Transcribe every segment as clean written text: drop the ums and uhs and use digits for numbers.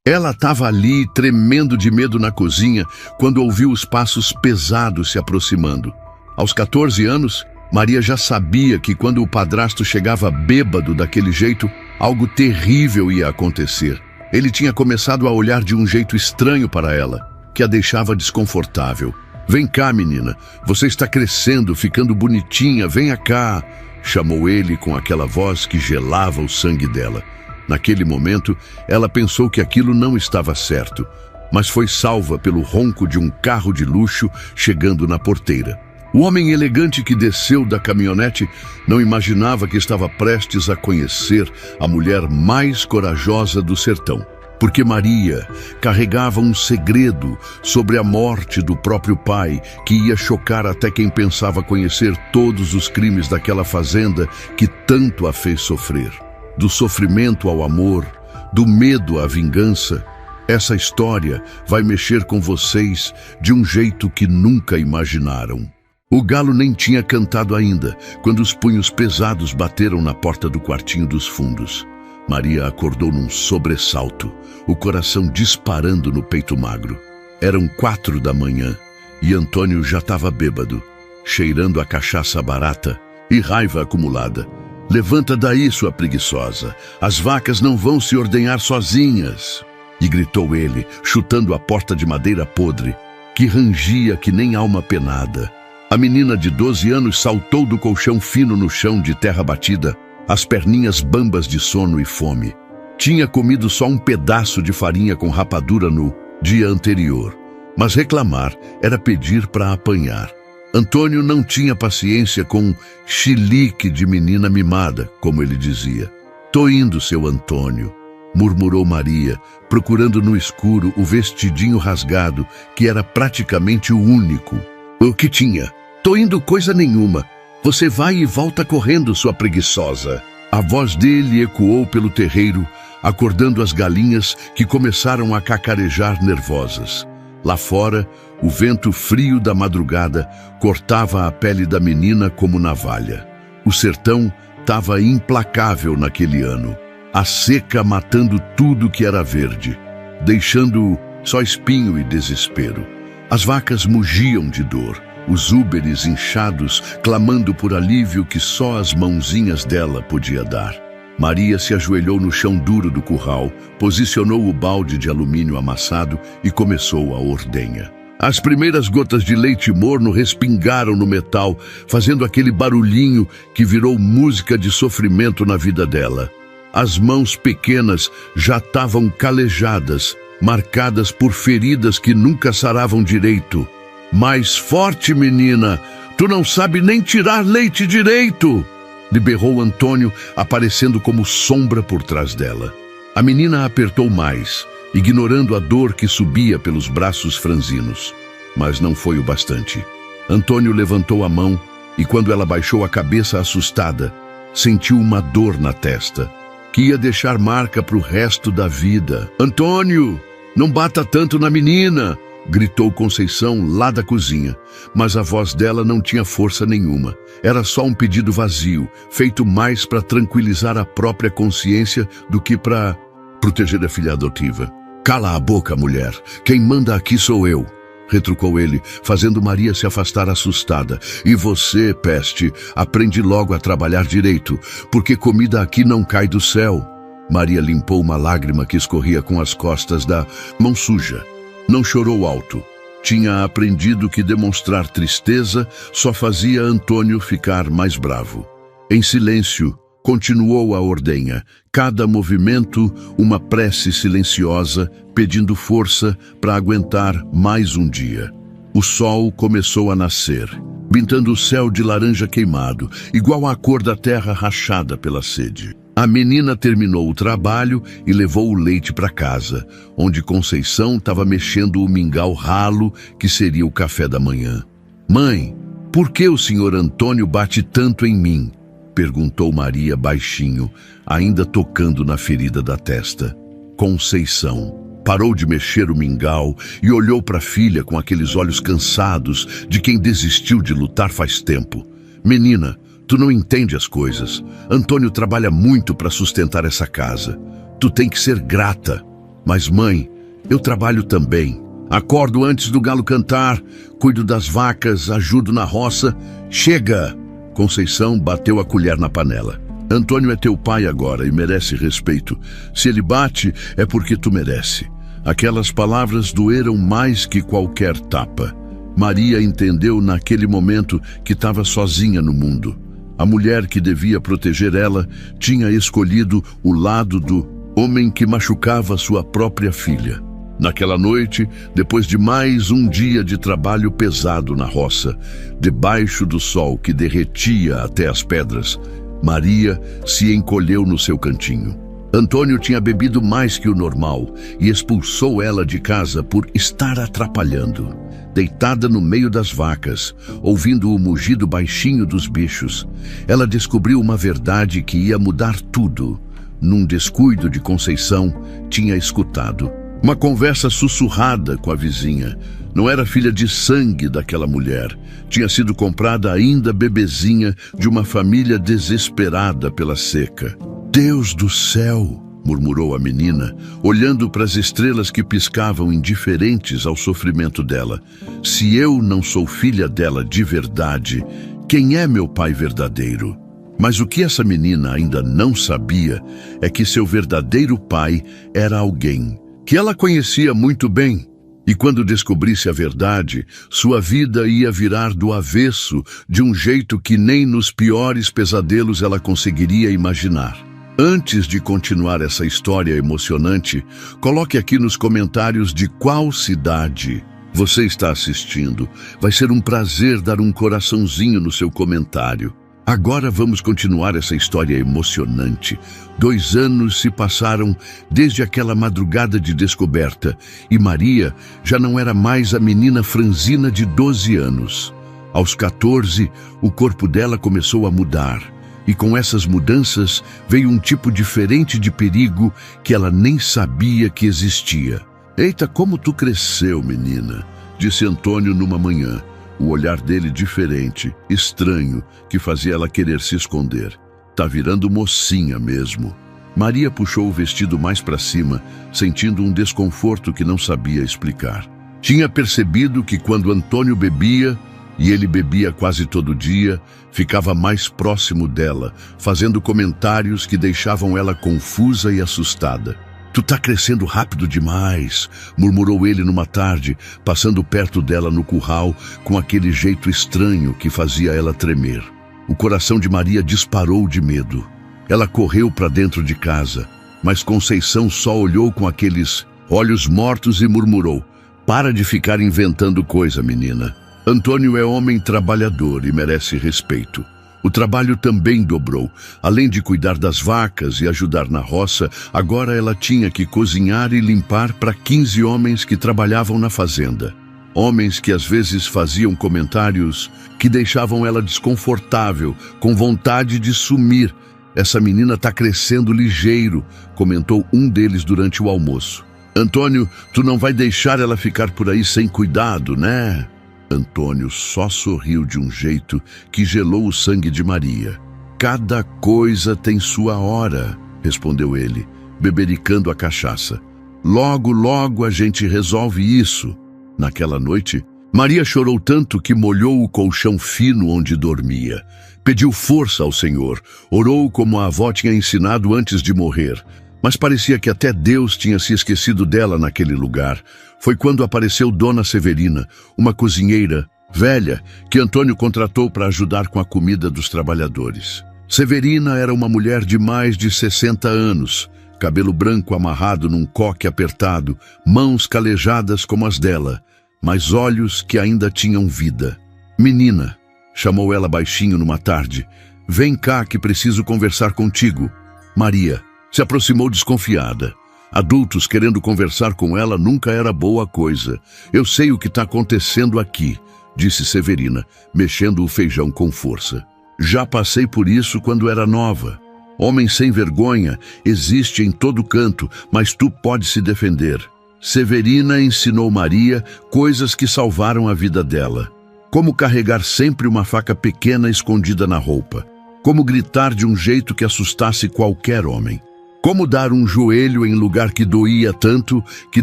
Ela estava ali, tremendo de medo na cozinha, quando ouviu os passos pesados se aproximando. Aos 14 anos, Maria já sabia que quando o padrasto chegava bêbado daquele jeito, algo terrível ia acontecer. Ele tinha começado a olhar de um jeito estranho para ela, que a deixava desconfortável. "Vem cá, menina, você está crescendo, ficando bonitinha, venha cá", chamou ele com aquela voz que gelava o sangue dela. Naquele momento, ela pensou que aquilo não estava certo, mas foi salva pelo ronco de um carro de luxo chegando na porteira. O homem elegante que desceu da caminhonete não imaginava que estava prestes a conhecer a mulher mais corajosa do sertão, porque Maria carregava um segredo sobre a morte do próprio pai que ia chocar até quem pensava conhecer todos os crimes daquela fazenda que tanto a fez sofrer. Do sofrimento ao amor, do medo à vingança, essa história vai mexer com vocês de um jeito que nunca imaginaram. O galo nem tinha cantado ainda, quando os punhos pesados bateram na porta do quartinho dos fundos. Maria acordou num sobressalto, o coração disparando no peito magro. Eram 4 da manhã e Antônio já estava bêbado, cheirando a cachaça barata e raiva acumulada. "Levanta daí, sua preguiçosa, as vacas não vão se ordenhar sozinhas", e gritou ele, chutando a porta de madeira podre, que rangia que nem alma penada. A menina de 12 anos saltou do colchão fino no chão de terra batida, as perninhas bambas de sono e fome. Tinha comido só um pedaço de farinha com rapadura no dia anterior, mas reclamar era pedir para apanhar. Antônio não tinha paciência com chilique de menina mimada, como ele dizia. "Tô indo, seu Antônio", murmurou Maria, procurando no escuro o vestidinho rasgado, que era praticamente o único. "O que tinha? Tô indo coisa nenhuma. Você vai e volta correndo, sua preguiçosa." A voz dele ecoou pelo terreiro, acordando as galinhas que começaram a cacarejar nervosas. Lá fora, o vento frio da madrugada cortava a pele da menina como navalha. O sertão estava implacável naquele ano, a seca matando tudo que era verde, deixando só espinho e desespero. As vacas mugiam de dor, os úberes inchados clamando por alívio que só as mãozinhas dela podia dar. Maria se ajoelhou no chão duro do curral, posicionou o balde de alumínio amassado e começou a ordenha. As primeiras gotas de leite morno respingaram no metal, fazendo aquele barulhinho que virou música de sofrimento na vida dela. As mãos pequenas já estavam calejadas, marcadas por feridas que nunca saravam direito. "Mais forte, menina! Tu não sabe nem tirar leite direito!" lhe berrou Antônio, aparecendo como sombra por trás dela. A menina apertou mais, ignorando a dor que subia pelos braços franzinos. Mas não foi o bastante. Antônio levantou a mão e, quando ela baixou a cabeça assustada, sentiu uma dor na testa, que ia deixar marca para o resto da vida. "Antônio, não bata tanto na menina!" gritou Conceição lá da cozinha, mas a voz dela não tinha força nenhuma. Era só um pedido vazio, feito mais para tranquilizar a própria consciência do que para proteger a filha adotiva. "Cala a boca, mulher. Quem manda aqui sou eu", retrucou ele, fazendo Maria se afastar assustada. "E você, peste, aprende logo a trabalhar direito, porque comida aqui não cai do céu." Maria limpou uma lágrima que escorria com as costas da mão suja. Não chorou alto. Tinha aprendido que demonstrar tristeza só fazia Antônio ficar mais bravo. Em silêncio, continuou a ordenha. Cada movimento, uma prece silenciosa, pedindo força para aguentar mais um dia. O sol começou a nascer, pintando o céu de laranja queimado, igual à cor da terra rachada pela sede. A menina terminou o trabalho e levou o leite para casa, onde Conceição estava mexendo o mingau ralo que seria o café da manhã. "Mãe, por que o senhor Antônio bate tanto em mim?" perguntou Maria baixinho, ainda tocando na ferida da testa. Conceição parou de mexer o mingau e olhou para a filha com aqueles olhos cansados de quem desistiu de lutar faz tempo. "Menina, tu não entende as coisas. Antônio trabalha muito para sustentar essa casa. Tu tem que ser grata." Mas mãe, eu trabalho também. Acordo antes do galo cantar, cuido das vacas, ajudo na roça. Chega! Conceição bateu a colher na panela. Antônio é teu pai agora e merece respeito. Se ele bate, é porque tu merece. Aquelas palavras doeram mais que qualquer tapa. Maria entendeu naquele momento que estava sozinha no mundo. A mulher que devia proteger ela tinha escolhido o lado do homem que machucava sua própria filha. Naquela noite, depois de mais um dia de trabalho pesado na roça, debaixo do sol que derretia até as pedras, Maria se encolheu no seu cantinho. Antônio tinha bebido mais que o normal e expulsou ela de casa por estar atrapalhando. Deitada no meio das vacas, ouvindo o mugido baixinho dos bichos, ela descobriu uma verdade que ia mudar tudo. Num descuido de Conceição, tinha escutado uma conversa sussurrada com a vizinha. Não era filha de sangue daquela mulher. Tinha sido comprada ainda bebezinha de uma família desesperada pela seca. Deus do céu! Murmurou a menina, olhando para as estrelas que piscavam indiferentes ao sofrimento dela. Se eu não sou filha dela de verdade, quem é meu pai verdadeiro? Mas o que essa menina ainda não sabia é que seu verdadeiro pai era alguém que ela conhecia muito bem. E quando descobrisse a verdade, sua vida ia virar do avesso de um jeito que nem nos piores pesadelos ela conseguiria imaginar. Antes de continuar essa história emocionante, coloque aqui nos comentários de qual cidade você está assistindo. Vai ser um prazer dar um coraçãozinho no seu comentário. Agora vamos continuar essa história emocionante. 2 anos se passaram desde aquela madrugada de descoberta e Maria já não era mais a menina franzina de 12 anos. Aos 14, o corpo dela começou a mudar. E com essas mudanças veio um tipo diferente de perigo que ela nem sabia que existia. Eita, como tu cresceu, menina, disse Antônio numa manhã. O olhar dele diferente, estranho, que fazia ela querer se esconder. Tá virando mocinha mesmo. Maria puxou o vestido mais para cima, sentindo um desconforto que não sabia explicar. Tinha percebido que quando Antônio bebia, e ele bebia quase todo dia, ficava mais próximo dela, fazendo comentários que deixavam ela confusa e assustada. Tu tá crescendo rápido demais, murmurou ele numa tarde, passando perto dela no curral, com aquele jeito estranho que fazia ela tremer. O coração de Maria disparou de medo. Ela correu para dentro de casa, mas Conceição só olhou com aqueles olhos mortos e murmurou: para de ficar inventando coisa, menina. Antônio é homem trabalhador e merece respeito. O trabalho também dobrou. Além de cuidar das vacas e ajudar na roça, agora ela tinha que cozinhar e limpar para 15 homens que trabalhavam na fazenda. Homens que às vezes faziam comentários que deixavam ela desconfortável, com vontade de sumir. Essa menina está crescendo ligeiro, comentou um deles durante o almoço. Antônio, tu não vai deixar ela ficar por aí sem cuidado, né? Antônio só sorriu de um jeito que gelou o sangue de Maria. Cada coisa tem sua hora, respondeu ele, bebericando a cachaça. Logo, logo a gente resolve isso. Naquela noite, Maria chorou tanto que molhou o colchão fino onde dormia. Pediu força ao Senhor, orou como a avó tinha ensinado antes de morrer. Mas parecia que até Deus tinha se esquecido dela naquele lugar. Foi quando apareceu Dona Severina, uma cozinheira velha que Antônio contratou para ajudar com a comida dos trabalhadores. Severina era uma mulher de mais de 60 anos, cabelo branco amarrado num coque apertado, mãos calejadas como as dela, mas olhos que ainda tinham vida. Menina, chamou ela baixinho numa tarde, vem cá que preciso conversar contigo. Maria se aproximou desconfiada. Adultos querendo conversar com ela nunca era boa coisa. Eu sei o que está acontecendo aqui, disse Severina, mexendo o feijão com força. Já passei por isso quando era nova. Homem sem vergonha existe em todo canto, mas tu pode se defender. Severina ensinou Maria coisas que salvaram a vida dela. Como carregar sempre uma faca pequena escondida na roupa. Como gritar de um jeito que assustasse qualquer homem. Como dar um joelho em lugar que doía tanto que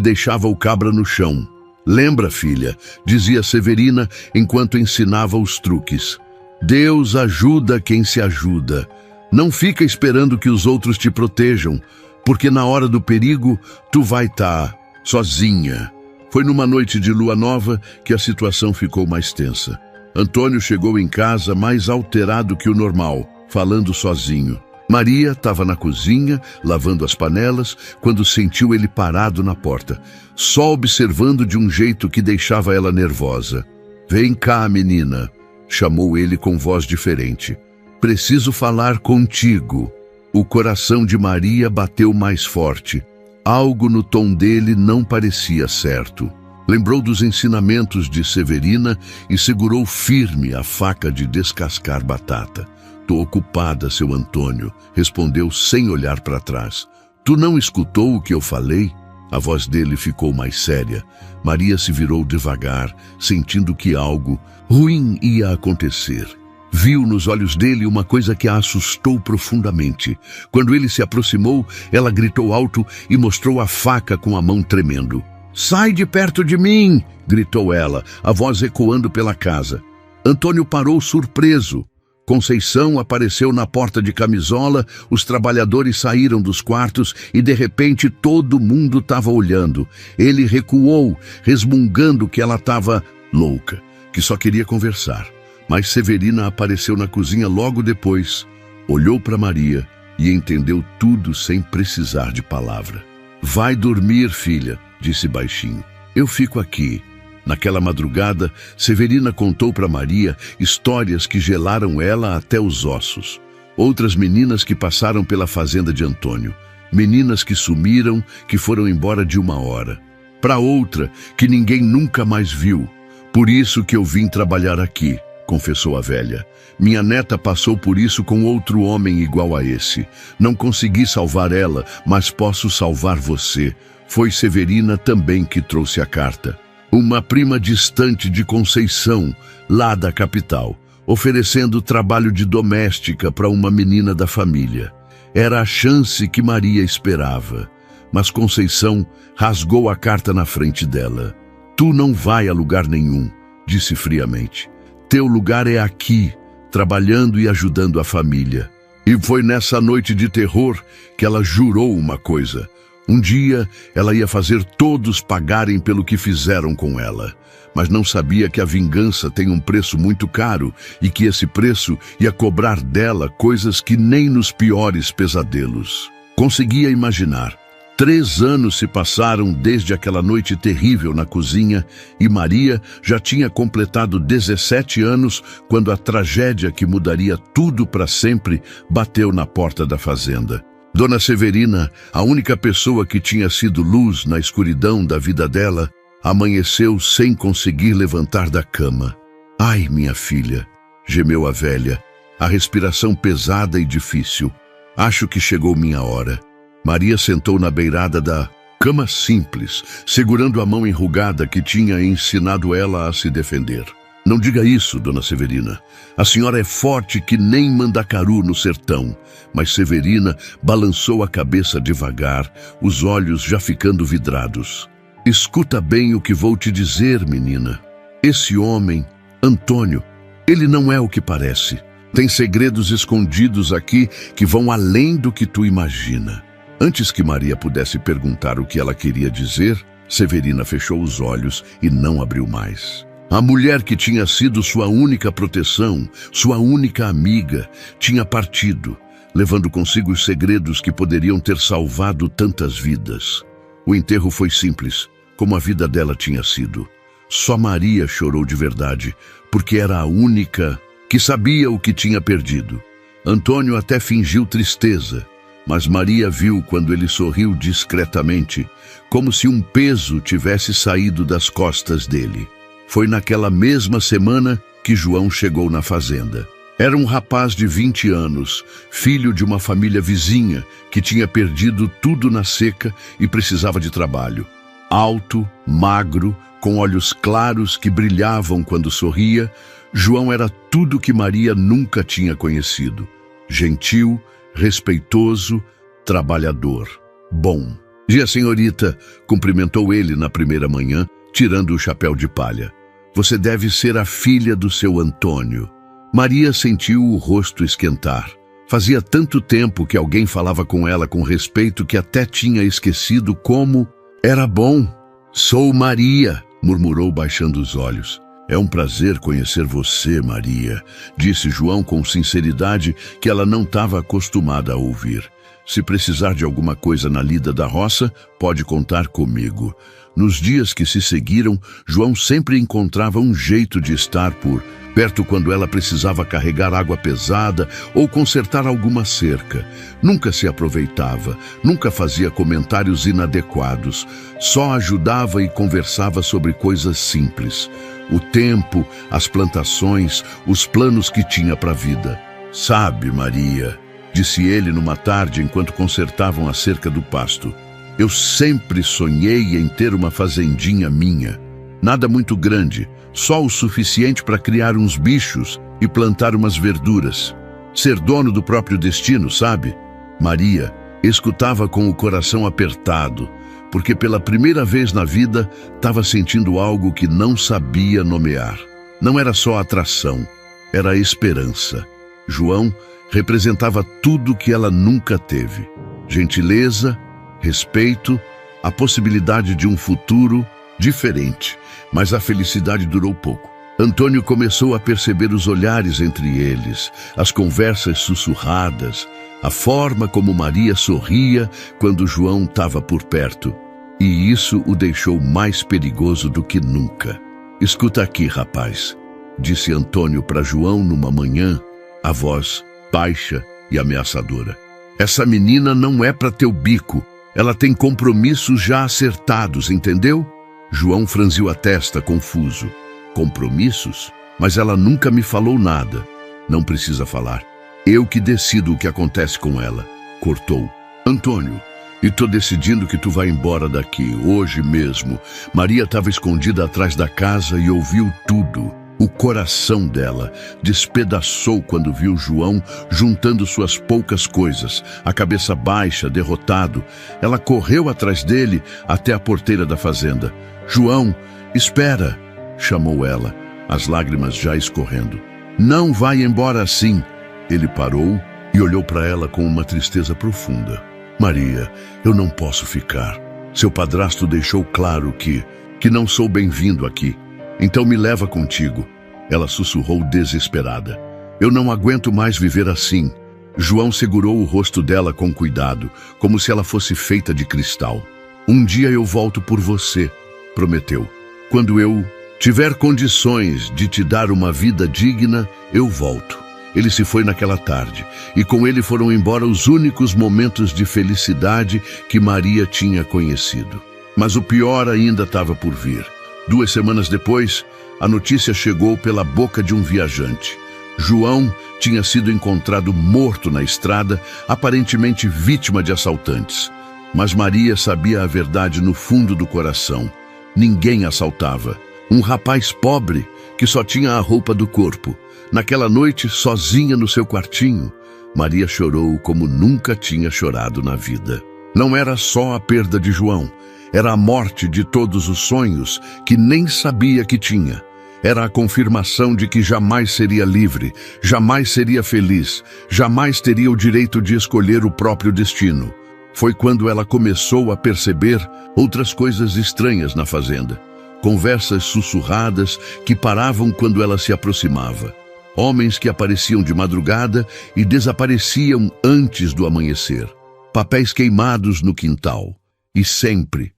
deixava o cabra no chão. Lembra, filha, dizia Severina enquanto ensinava os truques. Deus ajuda quem se ajuda. Não fica esperando que os outros te protejam, porque na hora do perigo tu vai estar sozinha. Foi numa noite de lua nova que a situação ficou mais tensa. Antônio chegou em casa mais alterado que o normal, falando sozinho. Maria estava na cozinha, lavando as panelas, quando sentiu ele parado na porta, só observando de um jeito que deixava ela nervosa. Vem cá, menina, chamou ele com voz diferente. Preciso falar contigo. O coração de Maria bateu mais forte. Algo no tom dele não parecia certo. Lembrou dos ensinamentos de Severina e segurou firme a faca de descascar batata. Tô ocupada, seu Antônio, respondeu sem olhar para trás. Tu não escutou o que eu falei? A voz dele ficou mais séria. Maria se virou devagar, sentindo que algo ruim ia acontecer. Viu nos olhos dele uma coisa que a assustou profundamente. Quando ele se aproximou, ela gritou alto e mostrou a faca com a mão tremendo. Sai de perto de mim! Gritou ela, a voz ecoando pela casa. Antônio parou surpreso. Conceição apareceu na porta de camisola, os trabalhadores saíram dos quartos e de repente todo mundo estava olhando. Ele recuou, resmungando que ela estava louca, que só queria conversar. Mas Severina apareceu na cozinha logo depois, olhou para Maria e entendeu tudo sem precisar de palavra. Vai dormir, filha, disse baixinho. Eu fico aqui. Naquela madrugada, Severina contou para Maria histórias que gelaram ela até os ossos. Outras meninas que passaram pela fazenda de Antônio. Meninas que sumiram, que foram embora de uma hora. Para outra, que ninguém nunca mais viu. Por isso que eu vim trabalhar aqui, confessou a velha. Minha neta passou por isso com outro homem igual a esse. Não consegui salvar ela, mas posso salvar você. Foi Severina também que trouxe a carta. Uma prima distante de Conceição, lá da capital, oferecendo trabalho de doméstica para uma menina da família. Era a chance que Maria esperava, mas Conceição rasgou a carta na frente dela. Tu não vai a lugar nenhum, disse friamente. Teu lugar é aqui, trabalhando e ajudando a família. E foi nessa noite de terror que ela jurou uma coisa. Um dia, ela ia fazer todos pagarem pelo que fizeram com ela, mas não sabia que a vingança tem um preço muito caro e que esse preço ia cobrar dela coisas que nem nos piores pesadelos. Conseguia imaginar. 3 anos se passaram desde aquela noite terrível na cozinha e Maria já tinha completado 17 anos quando a tragédia que mudaria tudo para sempre bateu na porta da fazenda. Dona Severina, a única pessoa que tinha sido luz na escuridão da vida dela, amanheceu sem conseguir levantar da cama. Ai, minha filha, gemeu a velha, a respiração pesada e difícil. Acho que chegou minha hora. Maria sentou na beirada da cama simples, segurando a mão enrugada que tinha ensinado ela a se defender. Não diga isso, dona Severina. A senhora é forte que nem Mandacaru no sertão. Mas Severina balançou a cabeça devagar, os olhos já ficando vidrados. Escuta bem o que vou te dizer, menina. Esse homem, Antônio, ele não é o que parece. Tem segredos escondidos aqui que vão além do que tu imagina. Antes que Maria pudesse perguntar o que ela queria dizer, Severina fechou os olhos e não abriu mais. A mulher que tinha sido sua única proteção, sua única amiga, tinha partido, levando consigo os segredos que poderiam ter salvado tantas vidas. O enterro foi simples, como a vida dela tinha sido. Só Maria chorou de verdade, porque era a única que sabia o que tinha perdido. Antônio até fingiu tristeza, mas Maria viu quando ele sorriu discretamente, como se um peso tivesse saído das costas dele. Foi naquela mesma semana que João chegou na fazenda. Era um rapaz de 20 anos, filho de uma família vizinha que tinha perdido tudo na seca e precisava de trabalho. Alto, magro, com olhos claros que brilhavam quando sorria, João era tudo que Maria nunca tinha conhecido. Gentil, respeitoso, trabalhador, bom. Dia, senhorita, cumprimentou ele na primeira manhã, tirando o chapéu de palha. Você deve ser a filha do seu Antônio. Maria sentiu o rosto esquentar. Fazia tanto tempo que alguém falava com ela com respeito que até tinha esquecido como era bom. Sou Maria, murmurou baixando os olhos. É um prazer conhecer você, Maria, disse João com sinceridade que ela não estava acostumada a ouvir. Se precisar de alguma coisa na lida da roça, pode contar comigo. Nos dias que se seguiram, João sempre encontrava um jeito de estar por perto quando ela precisava carregar água pesada ou consertar alguma cerca. Nunca se aproveitava, nunca fazia comentários inadequados, só ajudava e conversava sobre coisas simples. O tempo, as plantações, os planos que tinha para a vida. Sabe, Maria, disse ele numa tarde enquanto consertavam a cerca do pasto, eu sempre sonhei em ter uma fazendinha minha. Nada muito grande, só o suficiente para criar uns bichos e plantar umas verduras. Ser dono do próprio destino, sabe? Maria escutava com o coração apertado, porque pela primeira vez na vida estava sentindo algo que não sabia nomear. Não era só atração, era esperança. João representava tudo que ela nunca teve. Gentileza, respeito, a possibilidade de um futuro diferente, mas a felicidade durou pouco. Antônio começou a perceber os olhares entre eles, as conversas sussurradas, a forma como Maria sorria quando João estava por perto. E isso o deixou mais perigoso do que nunca. Escuta aqui, rapaz, disse Antônio para João numa manhã, a voz baixa e ameaçadora. Essa menina não é para teu bico. Ela tem compromissos já acertados, entendeu? João franziu a testa, confuso. Compromissos? Mas ela nunca me falou nada. Não precisa falar. Eu que decido o que acontece com ela. Cortou. Antônio, e tô decidindo que tu vai embora daqui, hoje mesmo. Maria estava escondida atrás da casa e ouviu tudo. O coração dela despedaçou quando viu João juntando suas poucas coisas, a cabeça baixa, derrotado. Ela correu atrás dele até a porteira da fazenda. João, espera, chamou ela, as lágrimas já escorrendo. Não vai embora assim. Ele parou e olhou para ela com uma tristeza profunda. Maria, eu não posso ficar. Seu padrasto deixou claro que não sou bem-vindo aqui. Então me leva contigo. Ela sussurrou desesperada. Eu não aguento mais viver assim. João segurou o rosto dela com cuidado, como se ela fosse feita de cristal. Um dia eu volto por você, prometeu. Quando eu tiver condições de te dar uma vida digna, eu volto. Ele se foi naquela tarde, e com ele foram embora os únicos momentos de felicidade que Maria tinha conhecido. Mas o pior ainda estava por vir. 2 semanas depois, a notícia chegou pela boca de um viajante. João tinha sido encontrado morto na estrada, aparentemente vítima de assaltantes. Mas Maria sabia a verdade no fundo do coração. Ninguém assaltava. Um rapaz pobre que só tinha a roupa do corpo. Naquela noite, sozinha no seu quartinho, Maria chorou como nunca tinha chorado na vida. Não era só a perda de João. Era a morte de todos os sonhos que nem sabia que tinha. Era a confirmação de que jamais seria livre, jamais seria feliz, jamais teria o direito de escolher o próprio destino. Foi quando ela começou a perceber outras coisas estranhas na fazenda. Conversas sussurradas que paravam quando ela se aproximava. Homens que apareciam de madrugada e desapareciam antes do amanhecer. Papéis queimados no quintal. E sempre,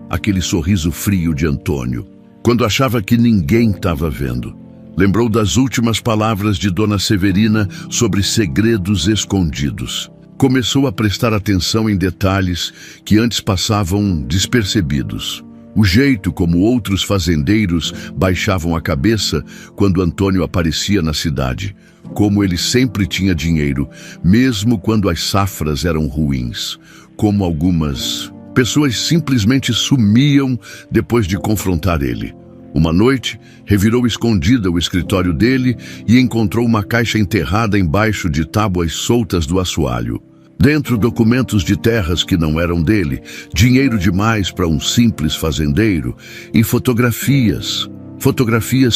aquele sorriso frio de Antônio, quando achava que ninguém estava vendo. Lembrou das últimas palavras de Dona Severina sobre segredos escondidos. Começou a prestar atenção em detalhes que antes passavam despercebidos. O jeito como outros fazendeiros baixavam a cabeça quando Antônio aparecia na cidade. Como ele sempre tinha dinheiro, mesmo quando as safras eram ruins. Como algumas pessoas simplesmente sumiam depois de confrontar ele. Uma noite, revirou escondida o escritório dele e encontrou uma caixa enterrada embaixo de tábuas soltas do assoalho. Dentro, documentos de terras que não eram dele, dinheiro demais para um simples fazendeiro e fotografias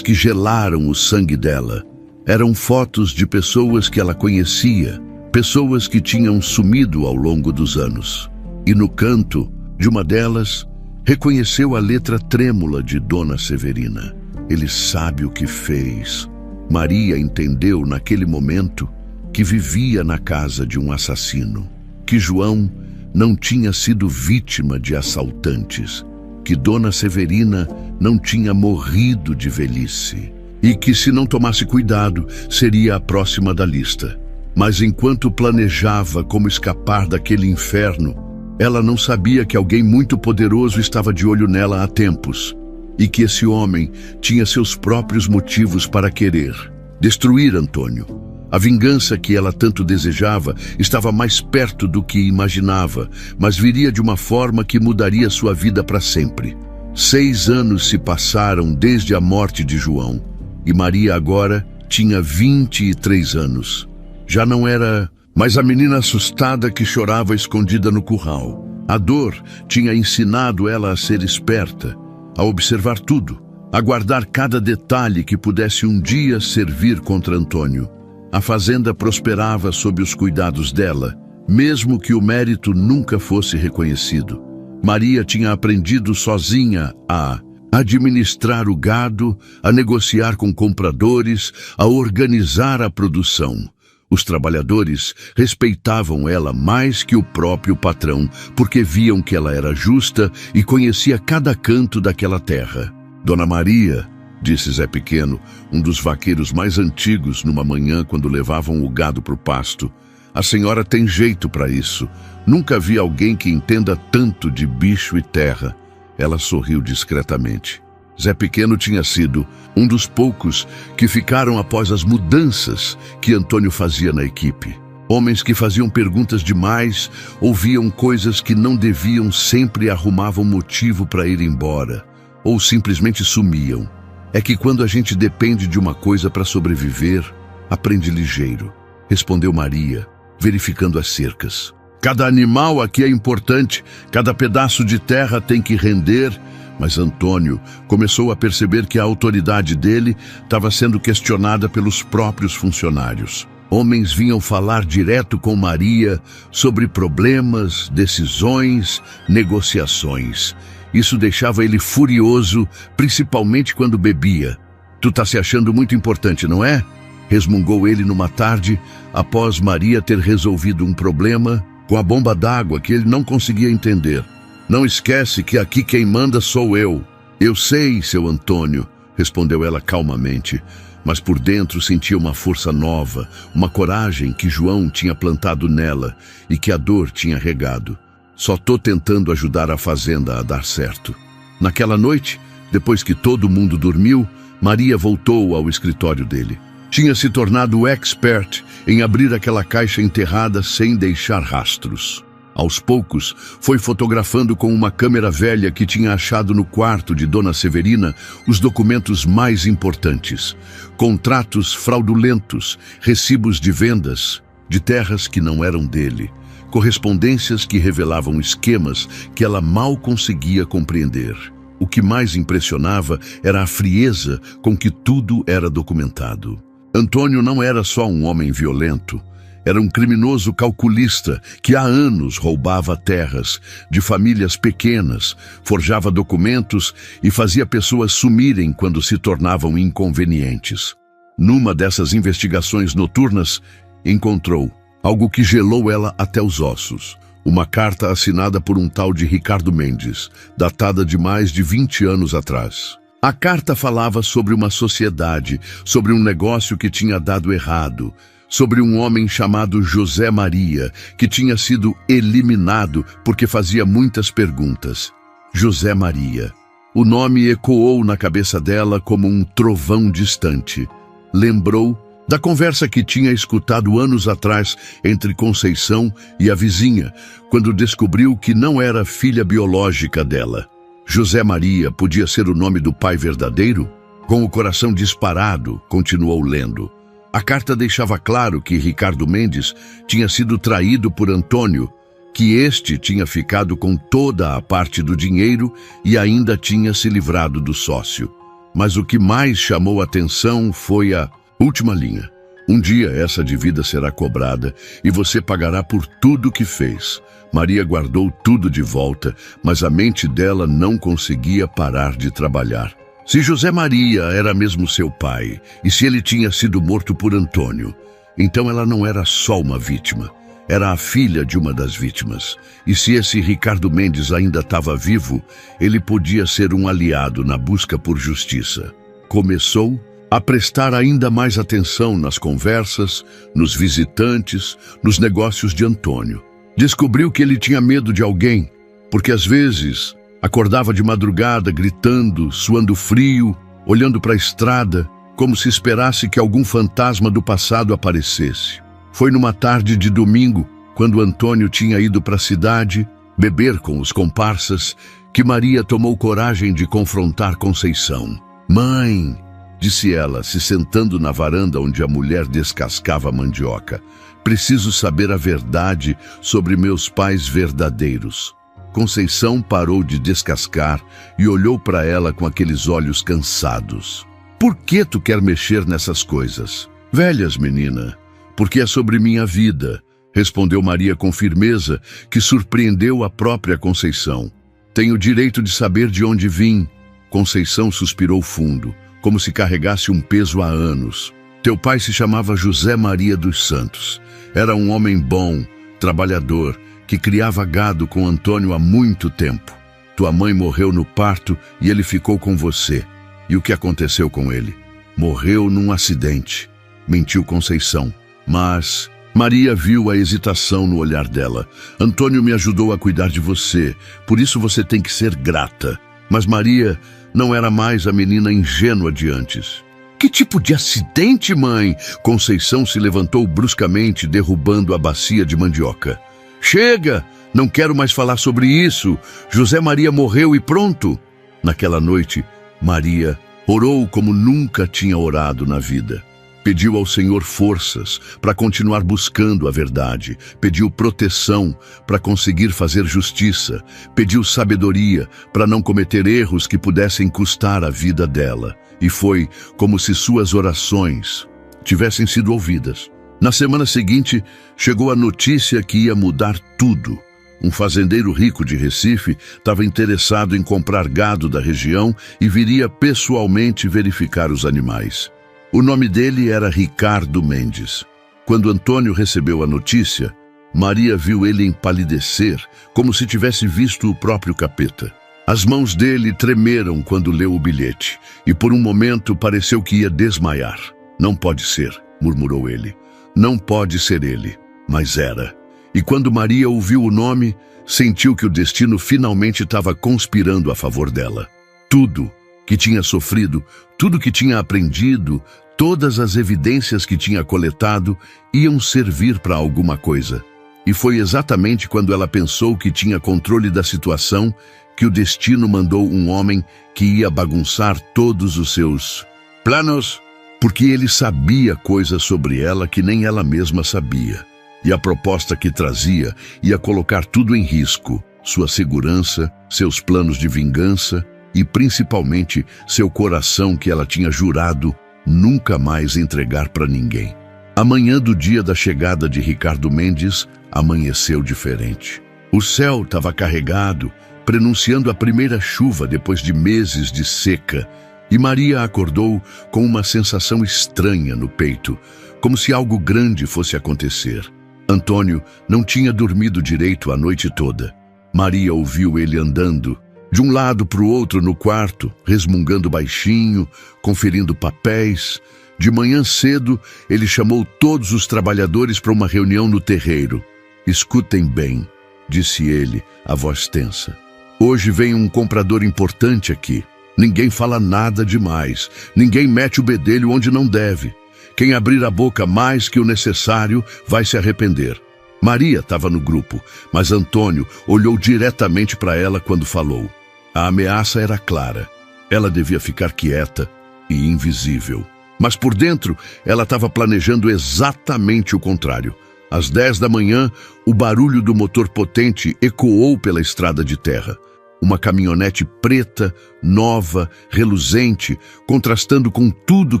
que gelaram o sangue dela. Eram fotos de pessoas que ela conhecia, pessoas que tinham sumido ao longo dos anos. E no canto de uma delas, reconheceu a letra trêmula de Dona Severina. Ele sabe o que fez. Maria entendeu naquele momento que vivia na casa de um assassino, que João não tinha sido vítima de assaltantes, que Dona Severina não tinha morrido de velhice e que, se não tomasse cuidado, seria a próxima da lista. Mas enquanto planejava como escapar daquele inferno, ela não sabia que alguém muito poderoso estava de olho nela há tempos e que esse homem tinha seus próprios motivos para querer destruir Antônio. A vingança que ela tanto desejava estava mais perto do que imaginava, mas viria de uma forma que mudaria sua vida para sempre. 6 anos se passaram desde a morte de João e Maria agora tinha 23 anos. Já não era mais a menina assustada que chorava escondida no curral. A dor tinha ensinado ela a ser esperta, a observar tudo, a guardar cada detalhe que pudesse um dia servir contra Antônio. A fazenda prosperava sob os cuidados dela, mesmo que o mérito nunca fosse reconhecido. Maria tinha aprendido sozinha a administrar o gado, a negociar com compradores, a organizar a produção. Os trabalhadores respeitavam ela mais que o próprio patrão, porque viam que ela era justa e conhecia cada canto daquela terra. Dona Maria, disse Zé Pequeno, um dos vaqueiros mais antigos, numa manhã quando levavam o gado para o pasto, a senhora tem jeito para isso. Nunca vi alguém que entenda tanto de bicho e terra. Ela sorriu discretamente. Zé Pequeno tinha sido um dos poucos que ficaram após as mudanças que Antônio fazia na equipe. Homens que faziam perguntas demais, ouviam coisas que não deviam, sempre arrumavam motivo para ir embora, ou simplesmente sumiam. É que quando a gente depende de uma coisa para sobreviver, aprende ligeiro, respondeu Maria, verificando as cercas. Cada animal aqui é importante, cada pedaço de terra tem que render. Mas Antônio começou a perceber que a autoridade dele estava sendo questionada pelos próprios funcionários. Homens vinham falar direto com Maria sobre problemas, decisões, negociações. Isso deixava ele furioso, principalmente quando bebia. Tu tá se achando muito importante, não é? Resmungou ele numa tarde, após Maria ter resolvido um problema com a bomba d'água que ele não conseguia entender. Não esquece que aqui quem manda sou eu. Eu sei, seu Antônio, respondeu ela calmamente, mas por dentro sentia uma força nova, uma coragem que João tinha plantado nela e que a dor tinha regado. Só tô tentando ajudar a fazenda a dar certo. Naquela noite, depois que todo mundo dormiu, Maria voltou ao escritório dele. Tinha se tornado expert em abrir aquela caixa enterrada sem deixar rastros. Aos poucos, foi fotografando com uma câmera velha que tinha achado no quarto de Dona Severina os documentos mais importantes. Contratos fraudulentos, recibos de vendas, de terras que não eram dele, correspondências que revelavam esquemas que ela mal conseguia compreender. O que mais impressionava era a frieza com que tudo era documentado. Antônio não era só um homem violento. Era um criminoso calculista que há anos roubava terras de famílias pequenas, forjava documentos e fazia pessoas sumirem quando se tornavam inconvenientes. Numa dessas investigações noturnas, encontrou algo que gelou ela até os ossos. Uma carta assinada por um tal de Ricardo Mendes, datada de mais de 20 anos atrás. A carta falava sobre uma sociedade, sobre um negócio que tinha dado errado, sobre um homem chamado José Maria, que tinha sido eliminado porque fazia muitas perguntas. José Maria. O nome ecoou na cabeça dela como um trovão distante. Lembrou da conversa que tinha escutado anos atrás entre Conceição e a vizinha, quando descobriu que não era filha biológica dela. José Maria podia ser o nome do pai verdadeiro? Com o coração disparado, continuou lendo. A carta deixava claro que Ricardo Mendes tinha sido traído por Antônio, que este tinha ficado com toda a parte do dinheiro e ainda tinha se livrado do sócio. Mas o que mais chamou atenção foi a última linha. Um dia essa dívida será cobrada e você pagará por tudo que fez. Maria guardou tudo de volta, mas a mente dela não conseguia parar de trabalhar. Se José Maria era mesmo seu pai, e se ele tinha sido morto por Antônio, então ela não era só uma vítima. Era a filha de uma das vítimas. E se esse Ricardo Mendes ainda estava vivo, ele podia ser um aliado na busca por justiça. Começou a prestar ainda mais atenção nas conversas, nos visitantes, nos negócios de Antônio. Descobriu que ele tinha medo de alguém, porque às vezes acordava de madrugada gritando, suando frio, olhando para a estrada, como se esperasse que algum fantasma do passado aparecesse. Foi numa tarde de domingo, quando Antônio tinha ido para a cidade beber com os comparsas, que Maria tomou coragem de confrontar Conceição. "Mãe", disse ela, se sentando na varanda onde a mulher descascava a mandioca, "preciso saber a verdade sobre meus pais verdadeiros." Conceição parou de descascar e olhou para ela com aqueles olhos cansados. "Por que tu quer mexer nessas coisas?" "Velhas, menina, porque é sobre minha vida", respondeu Maria com firmeza, que surpreendeu a própria Conceição. "Tenho direito de saber de onde vim." Conceição suspirou fundo, como se carregasse um peso há anos. "Teu pai se chamava José Maria dos Santos. Era um homem bom, trabalhador, que criava gado com Antônio há muito tempo. Tua mãe morreu no parto e ele ficou com você. E o que aconteceu com ele?" "Morreu num acidente", mentiu Conceição. Mas Maria viu a hesitação no olhar dela. "Antônio me ajudou a cuidar de você, por isso você tem que ser grata." Mas Maria não era mais a menina ingênua de antes. "Que tipo de acidente, mãe?" Conceição se levantou bruscamente, derrubando a bacia de mandioca. "Chega! Não quero mais falar sobre isso. José Maria morreu e pronto." Naquela noite, Maria orou como nunca tinha orado na vida. Pediu ao Senhor forças para continuar buscando a verdade. Pediu proteção para conseguir fazer justiça. Pediu sabedoria para não cometer erros que pudessem custar a vida dela. E foi como se suas orações tivessem sido ouvidas. Na semana seguinte, chegou a notícia que ia mudar tudo. Um fazendeiro rico de Recife estava interessado em comprar gado da região e viria pessoalmente verificar os animais. O nome dele era Ricardo Mendes. Quando Antônio recebeu a notícia, Maria viu ele empalidecer, como se tivesse visto o próprio capeta. As mãos dele tremeram quando leu o bilhete, e por um momento pareceu que ia desmaiar. "Não pode ser", murmurou ele. "Não pode ser ele." Mas era. E quando Maria ouviu o nome, sentiu que o destino finalmente estava conspirando a favor dela. Tudo que tinha sofrido, tudo que tinha aprendido, todas as evidências que tinha coletado iam servir para alguma coisa. E foi exatamente quando ela pensou que tinha controle da situação que o destino mandou um homem que ia bagunçar todos os seus planos, porque ele sabia coisas sobre ela que nem ela mesma sabia. E a proposta que trazia ia colocar tudo em risco: sua segurança, seus planos de vingança e principalmente seu coração, que ela tinha jurado nunca mais entregar para ninguém. A manhã do dia da chegada de Ricardo Mendes amanheceu diferente. O céu estava carregado, prenunciando a primeira chuva depois de meses de seca, e Maria acordou com uma sensação estranha no peito, como se algo grande fosse acontecer. Antônio não tinha dormido direito a noite toda. Maria ouviu ele andando de um lado para o outro no quarto, resmungando baixinho, conferindo papéis. De manhã cedo, ele chamou todos os trabalhadores para uma reunião no terreiro. "Escutem bem", disse ele, a voz tensa. "Hoje vem um comprador importante aqui. Ninguém fala nada demais. Ninguém mete o bedelho onde não deve. Quem abrir a boca mais que o necessário vai se arrepender." Maria estava no grupo, mas Antônio olhou diretamente para ela quando falou. A ameaça era clara. Ela devia ficar quieta e invisível. Mas por dentro, ela estava planejando exatamente o contrário. Às 10 da manhã, o barulho do motor potente ecoou pela estrada de terra. Uma caminhonete preta, nova, reluzente, contrastando com tudo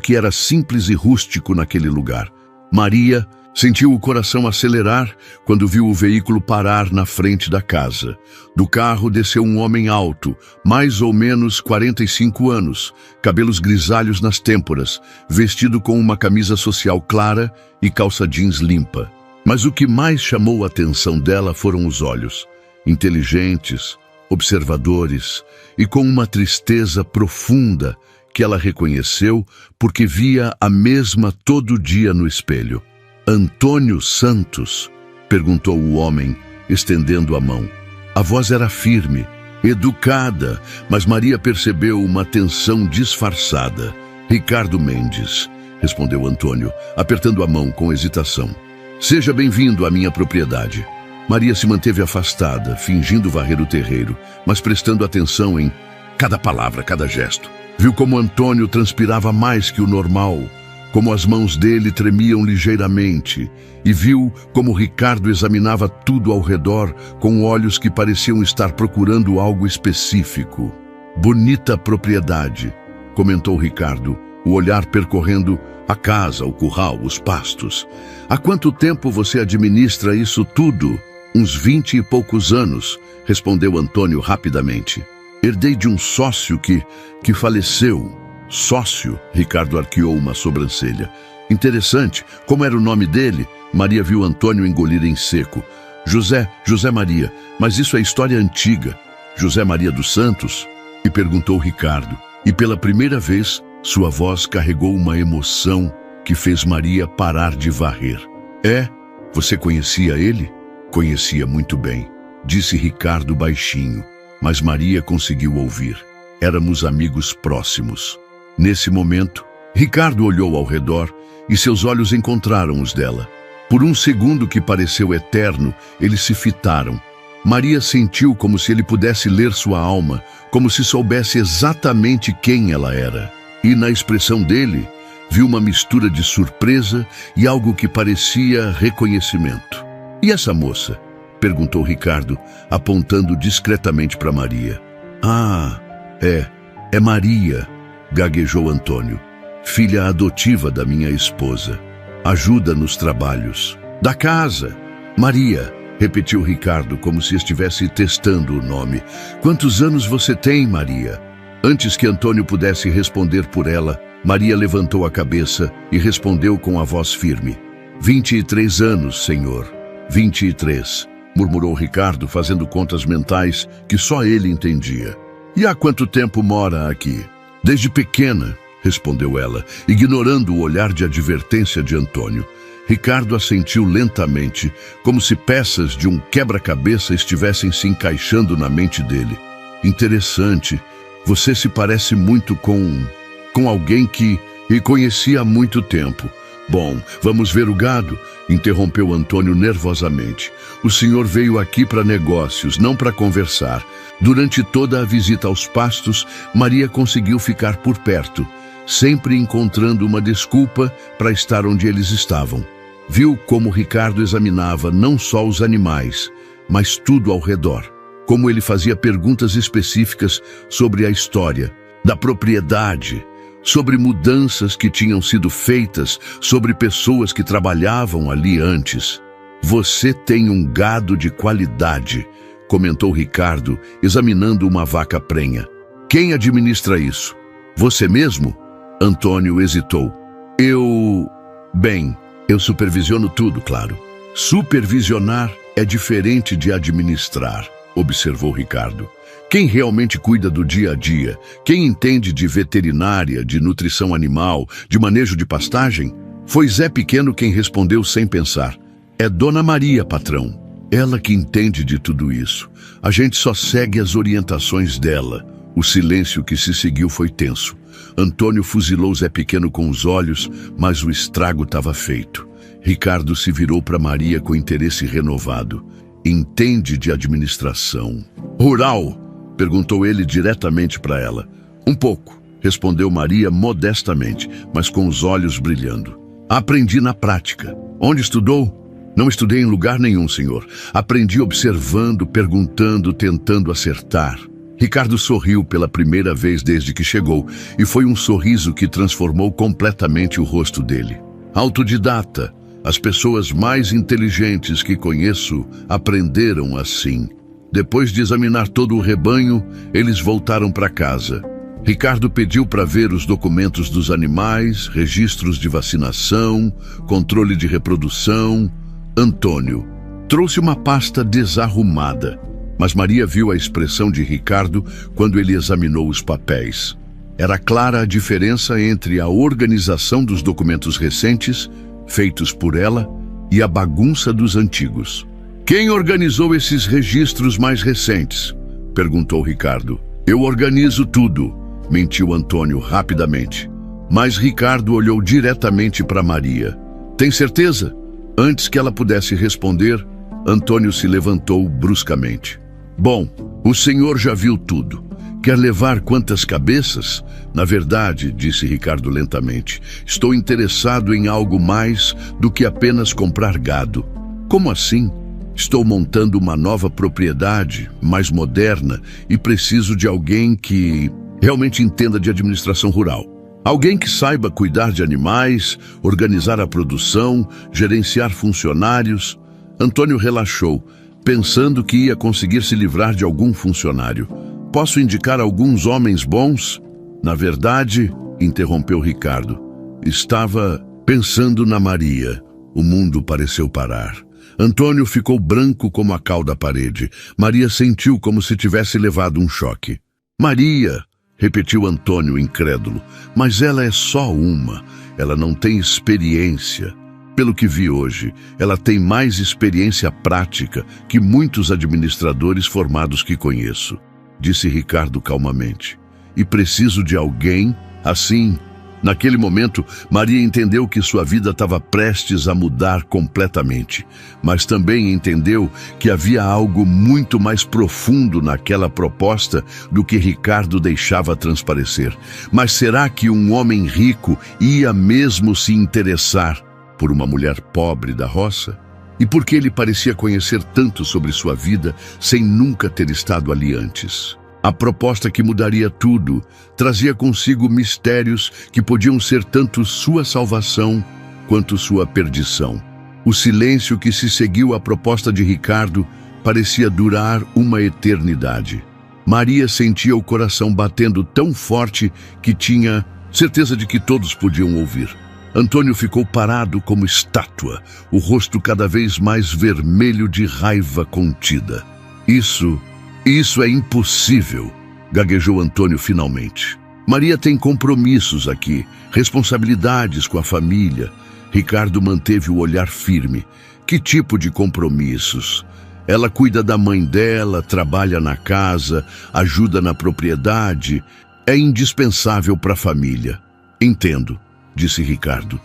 que era simples e rústico naquele lugar. Maria sentiu o coração acelerar quando viu o veículo parar na frente da casa. Do carro desceu um homem alto, mais ou menos 45 anos, cabelos grisalhos nas têmporas, vestido com uma camisa social clara e calça jeans limpa. Mas o que mais chamou a atenção dela foram os olhos, inteligentes, observadores e com uma tristeza profunda que ela reconheceu porque via a mesma todo dia no espelho. Antônio Santos? Perguntou o homem, estendendo a mão. A voz era firme, educada, mas Maria percebeu uma tensão disfarçada. Ricardo Mendes, respondeu Antônio, apertando a mão com hesitação. Seja bem-vindo à minha propriedade. Maria se manteve afastada, fingindo varrer o terreiro, mas prestando atenção em cada palavra, cada gesto. Viu como Antônio transpirava mais que o normal, como as mãos dele tremiam ligeiramente, e viu como Ricardo examinava tudo ao redor com olhos que pareciam estar procurando algo específico. Bonita propriedade, comentou Ricardo, o olhar percorrendo a casa, o curral, os pastos. Há quanto tempo você administra isso tudo? Uns 20 e poucos anos, respondeu Antônio rapidamente. Herdei de um sócio que faleceu. Sócio? Ricardo arqueou uma sobrancelha. Interessante. Como era o nome dele? Maria viu Antônio engolir em seco. José Maria. Mas isso é história antiga. José Maria dos Santos? E perguntou Ricardo. E pela primeira vez, sua voz carregou uma emoção que fez Maria parar de varrer. É? Você conhecia ele? Conhecia muito bem, disse Ricardo baixinho, mas Maria conseguiu ouvir. Éramos amigos próximos. Nesse momento, Ricardo olhou ao redor e seus olhos encontraram os dela. Por um segundo que pareceu eterno, eles se fitaram. Maria sentiu como se ele pudesse ler sua alma, como se soubesse exatamente quem ela era. E na expressão dele, viu uma mistura de surpresa e algo que parecia reconhecimento. E essa moça? Perguntou Ricardo, apontando discretamente para Maria. Ah, é Maria, gaguejou Antônio, filha adotiva da minha esposa. Ajuda nos trabalhos. Da casa. Maria, repetiu Ricardo, como se estivesse testando o nome. Quantos anos você tem, Maria? Antes que Antônio pudesse responder por ela, Maria levantou a cabeça e respondeu com a voz firme. 23 anos, senhor. 23, murmurou Ricardo, fazendo contas mentais que só ele entendia. E há quanto tempo mora aqui? Desde pequena, respondeu ela, ignorando o olhar de advertência de Antônio. Ricardo assentiu lentamente, como se peças de um quebra-cabeça estivessem se encaixando na mente dele. Interessante, você se parece muito com alguém que conheci há muito tempo. Bom, vamos ver o gado, interrompeu Antônio nervosamente. O senhor veio aqui para negócios, não para conversar. Durante toda a visita aos pastos, Maria conseguiu ficar por perto, sempre encontrando uma desculpa para estar onde eles estavam. Viu como Ricardo examinava não só os animais, mas tudo ao redor. Como ele fazia perguntas específicas sobre a história, da propriedade, sobre mudanças que tinham sido feitas, sobre pessoas que trabalhavam ali antes. Você tem um gado de qualidade, comentou Ricardo, examinando uma vaca prenha. Quem administra isso? Você mesmo? Antônio hesitou. Eu supervisiono tudo, claro. Supervisionar é diferente de administrar, observou Ricardo. Quem realmente cuida do dia a dia, quem entende de veterinária, de nutrição animal, de manejo de pastagem, foi Zé Pequeno quem respondeu sem pensar. É Dona Maria, patrão. Ela que entende de tudo isso. A gente só segue as orientações dela. O silêncio que se seguiu foi tenso. Antônio fuzilou Zé Pequeno com os olhos, mas o estrago estava feito. Ricardo se virou para Maria com interesse renovado. Entende de administração. Rural? Perguntou ele diretamente para ela. Um pouco, respondeu Maria modestamente, mas com os olhos brilhando. Aprendi na prática. Onde estudou? Não estudei em lugar nenhum, senhor. Aprendi observando, perguntando, tentando acertar. Ricardo sorriu pela primeira vez desde que chegou, e foi um sorriso que transformou completamente o rosto dele. Autodidata. As pessoas mais inteligentes que conheço aprenderam assim. Depois de examinar todo o rebanho, eles voltaram para casa. Ricardo pediu para ver os documentos dos animais, registros de vacinação, controle de reprodução. Antônio trouxe uma pasta desarrumada, mas Maria viu a expressão de Ricardo quando ele examinou os papéis. Era clara a diferença entre a organização dos documentos recentes, feitos por ela, e a bagunça dos antigos. Quem organizou esses registros mais recentes? Perguntou Ricardo. Eu organizo tudo, mentiu Antônio rapidamente. Mas Ricardo olhou diretamente para Maria. Tem certeza? Antes que ela pudesse responder, Antônio se levantou bruscamente. Bom, o senhor já viu tudo. Quer levar quantas cabeças? Na verdade, disse Ricardo lentamente, estou interessado em algo mais do que apenas comprar gado. Como assim? Estou montando uma nova propriedade, mais moderna, e preciso de alguém que realmente entenda de administração rural. Alguém que saiba cuidar de animais, organizar a produção, gerenciar funcionários. Antônio relaxou, pensando que ia conseguir se livrar de algum funcionário. Posso indicar alguns homens bons? Na verdade, interrompeu Ricardo, estava pensando na Maria. O mundo pareceu parar. Antônio ficou branco como a cal da parede. Maria sentiu como se tivesse levado um choque. Maria, repetiu Antônio incrédulo, mas ela é só uma. Ela não tem experiência. Pelo que vi hoje, ela tem mais experiência prática que muitos administradores formados que conheço, disse Ricardo calmamente. E preciso de alguém assim. Naquele momento, Maria entendeu que sua vida estava prestes a mudar completamente, mas também entendeu que havia algo muito mais profundo naquela proposta do que Ricardo deixava transparecer. Mas será que um homem rico ia mesmo se interessar por uma mulher pobre da roça? E por que ele parecia conhecer tanto sobre sua vida sem nunca ter estado ali antes? A proposta que mudaria tudo trazia consigo mistérios que podiam ser tanto sua salvação quanto sua perdição. O silêncio que se seguiu à proposta de Ricardo parecia durar uma eternidade. Maria sentia o coração batendo tão forte que tinha certeza de que todos podiam ouvir. Antônio ficou parado como estátua, o rosto cada vez mais vermelho de raiva contida. Isso é impossível, gaguejou Antônio finalmente. Maria tem compromissos aqui, responsabilidades com a família. Ricardo manteve o olhar firme. Que tipo de compromissos? Ela cuida da mãe dela, trabalha na casa, ajuda na propriedade. É indispensável para a família. Entendo, disse Ricardo,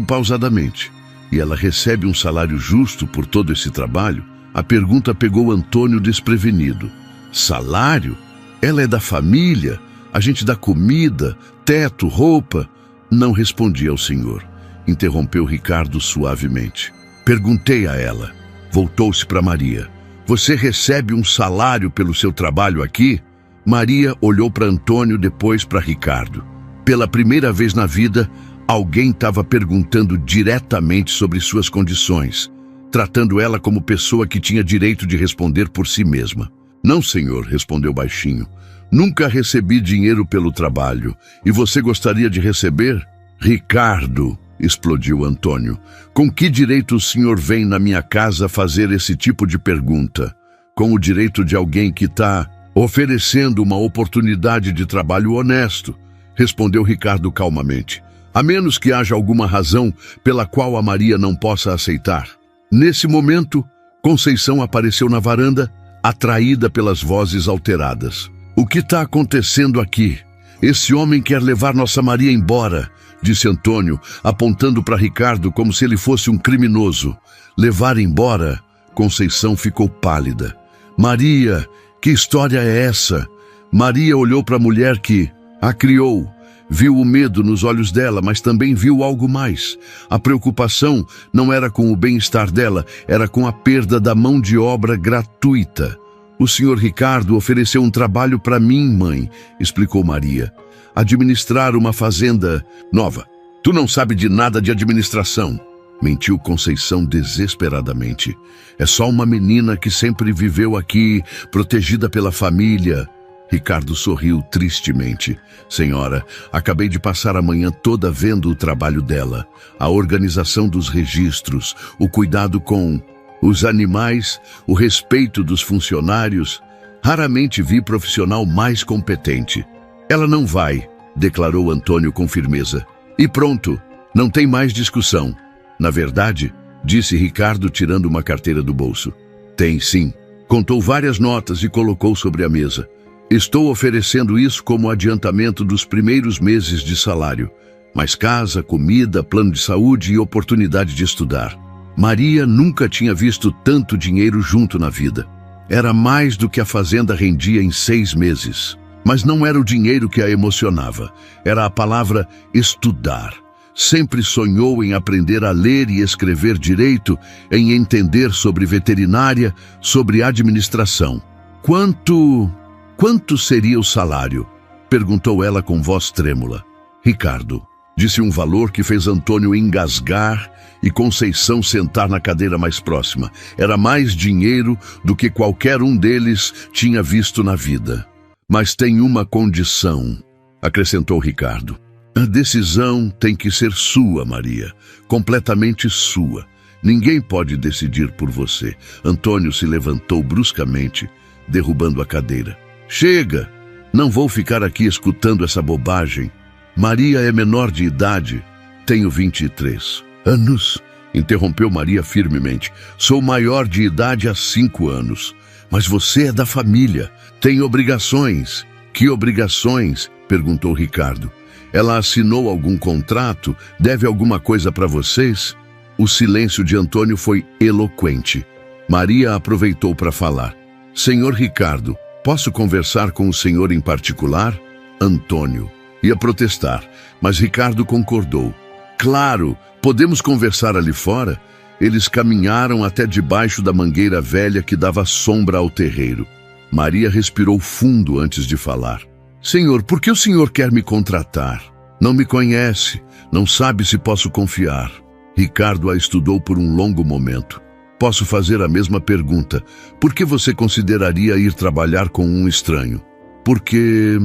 pausadamente. E ela recebe um salário justo por todo esse trabalho? A pergunta pegou Antônio desprevenido. Salário? Ela é da família? A gente dá comida, teto, roupa? Não respondi ao senhor, interrompeu Ricardo suavemente. Perguntei a ela. Voltou-se para Maria. Você recebe um salário pelo seu trabalho aqui? Maria olhou para Antônio, depois para Ricardo. Pela primeira vez na vida, alguém estava perguntando diretamente sobre suas condições, tratando ela como pessoa que tinha direito de responder por si mesma. Não, senhor, respondeu baixinho. Nunca recebi dinheiro pelo trabalho. E você gostaria de receber? Ricardo, explodiu Antônio. Com que direito o senhor vem na minha casa fazer esse tipo de pergunta? Com o direito de alguém que está oferecendo uma oportunidade de trabalho honesto, respondeu Ricardo calmamente. A menos que haja alguma razão pela qual a Maria não possa aceitar. Nesse momento, Conceição apareceu na varanda, atraída pelas vozes alteradas. O que está acontecendo aqui? Esse homem quer levar nossa Maria embora, disse Antônio, apontando para Ricardo como se ele fosse um criminoso. Levar embora? Conceição ficou pálida. Maria, que história é essa? Maria olhou para a mulher que a criou. Viu o medo nos olhos dela, mas também viu algo mais. A preocupação não era com o bem-estar dela, era com a perda da mão de obra gratuita. O senhor Ricardo ofereceu um trabalho para mim, mãe, explicou Maria. Administrar uma fazenda nova. Tu não sabe de nada de administração, mentiu Conceição desesperadamente. É só uma menina que sempre viveu aqui, protegida pela família. Ricardo sorriu tristemente. Senhora, acabei de passar a manhã toda vendo o trabalho dela. A organização dos registros, o cuidado com os animais, o respeito dos funcionários. Raramente vi profissional mais competente. Ela não vai, declarou Antônio com firmeza. E pronto, não tem mais discussão. Na verdade, disse Ricardo tirando uma carteira do bolso. Tem sim. Contou várias notas e colocou sobre a mesa. Estou oferecendo isso como adiantamento dos primeiros meses de salário. Mais casa, comida, plano de saúde e oportunidade de estudar. Maria nunca tinha visto tanto dinheiro junto na vida. Era mais do que a fazenda rendia em 6 meses. Mas não era o dinheiro que a emocionava. Era a palavra estudar. Sempre sonhou em aprender a ler e escrever direito, em entender sobre veterinária, sobre administração. Quanto seria o salário? Perguntou ela com voz trêmula. Ricardo disse um valor que fez Antônio engasgar e Conceição sentar na cadeira mais próxima. Era mais dinheiro do que qualquer um deles tinha visto na vida. Mas tem uma condição, acrescentou Ricardo. A decisão tem que ser sua, Maria, completamente sua. Ninguém pode decidir por você. Antônio se levantou bruscamente, derrubando a cadeira. Chega! Não vou ficar aqui escutando essa bobagem. Maria é menor de idade. Tenho 23 anos, interrompeu Maria firmemente. Sou maior de idade há 5 anos. Mas você é da família. Tem obrigações. Que obrigações? Perguntou Ricardo. Ela assinou algum contrato? Deve alguma coisa para vocês? O silêncio de Antônio foi eloquente. Maria aproveitou para falar. Senhor Ricardo, posso conversar com o senhor em particular? Antônio ia protestar, mas Ricardo concordou. Claro, podemos conversar ali fora? Eles caminharam até debaixo da mangueira velha que dava sombra ao terreiro. Maria respirou fundo antes de falar. Senhor, por que o senhor quer me contratar? Não me conhece, não sabe se posso confiar. Ricardo a estudou por um longo momento. Posso fazer a mesma pergunta. Por que você consideraria ir trabalhar com um estranho? Porque...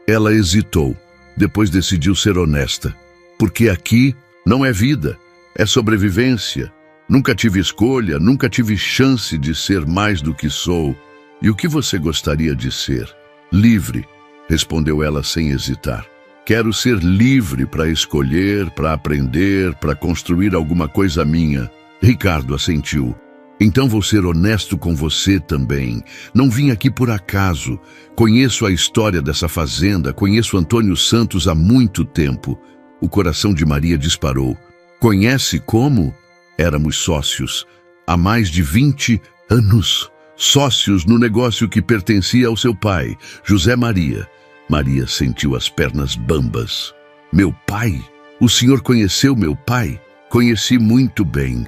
Ela hesitou. Depois decidiu ser honesta. Porque aqui não é vida, é sobrevivência. Nunca tive escolha, nunca tive chance de ser mais do que sou. E o que você gostaria de ser? Livre, respondeu ela sem hesitar. Quero ser livre para escolher, para aprender, para construir alguma coisa minha. Ricardo assentiu. Então vou ser honesto com você também. Não vim aqui por acaso. Conheço a história dessa fazenda, conheço Antônio Santos há muito tempo. O coração de Maria disparou. Conhece como? Éramos sócios. Há mais de 20 anos. Sócios no negócio que pertencia ao seu pai, José Maria. Maria sentiu as pernas bambas. Meu pai? O senhor conheceu meu pai? Conheci muito bem.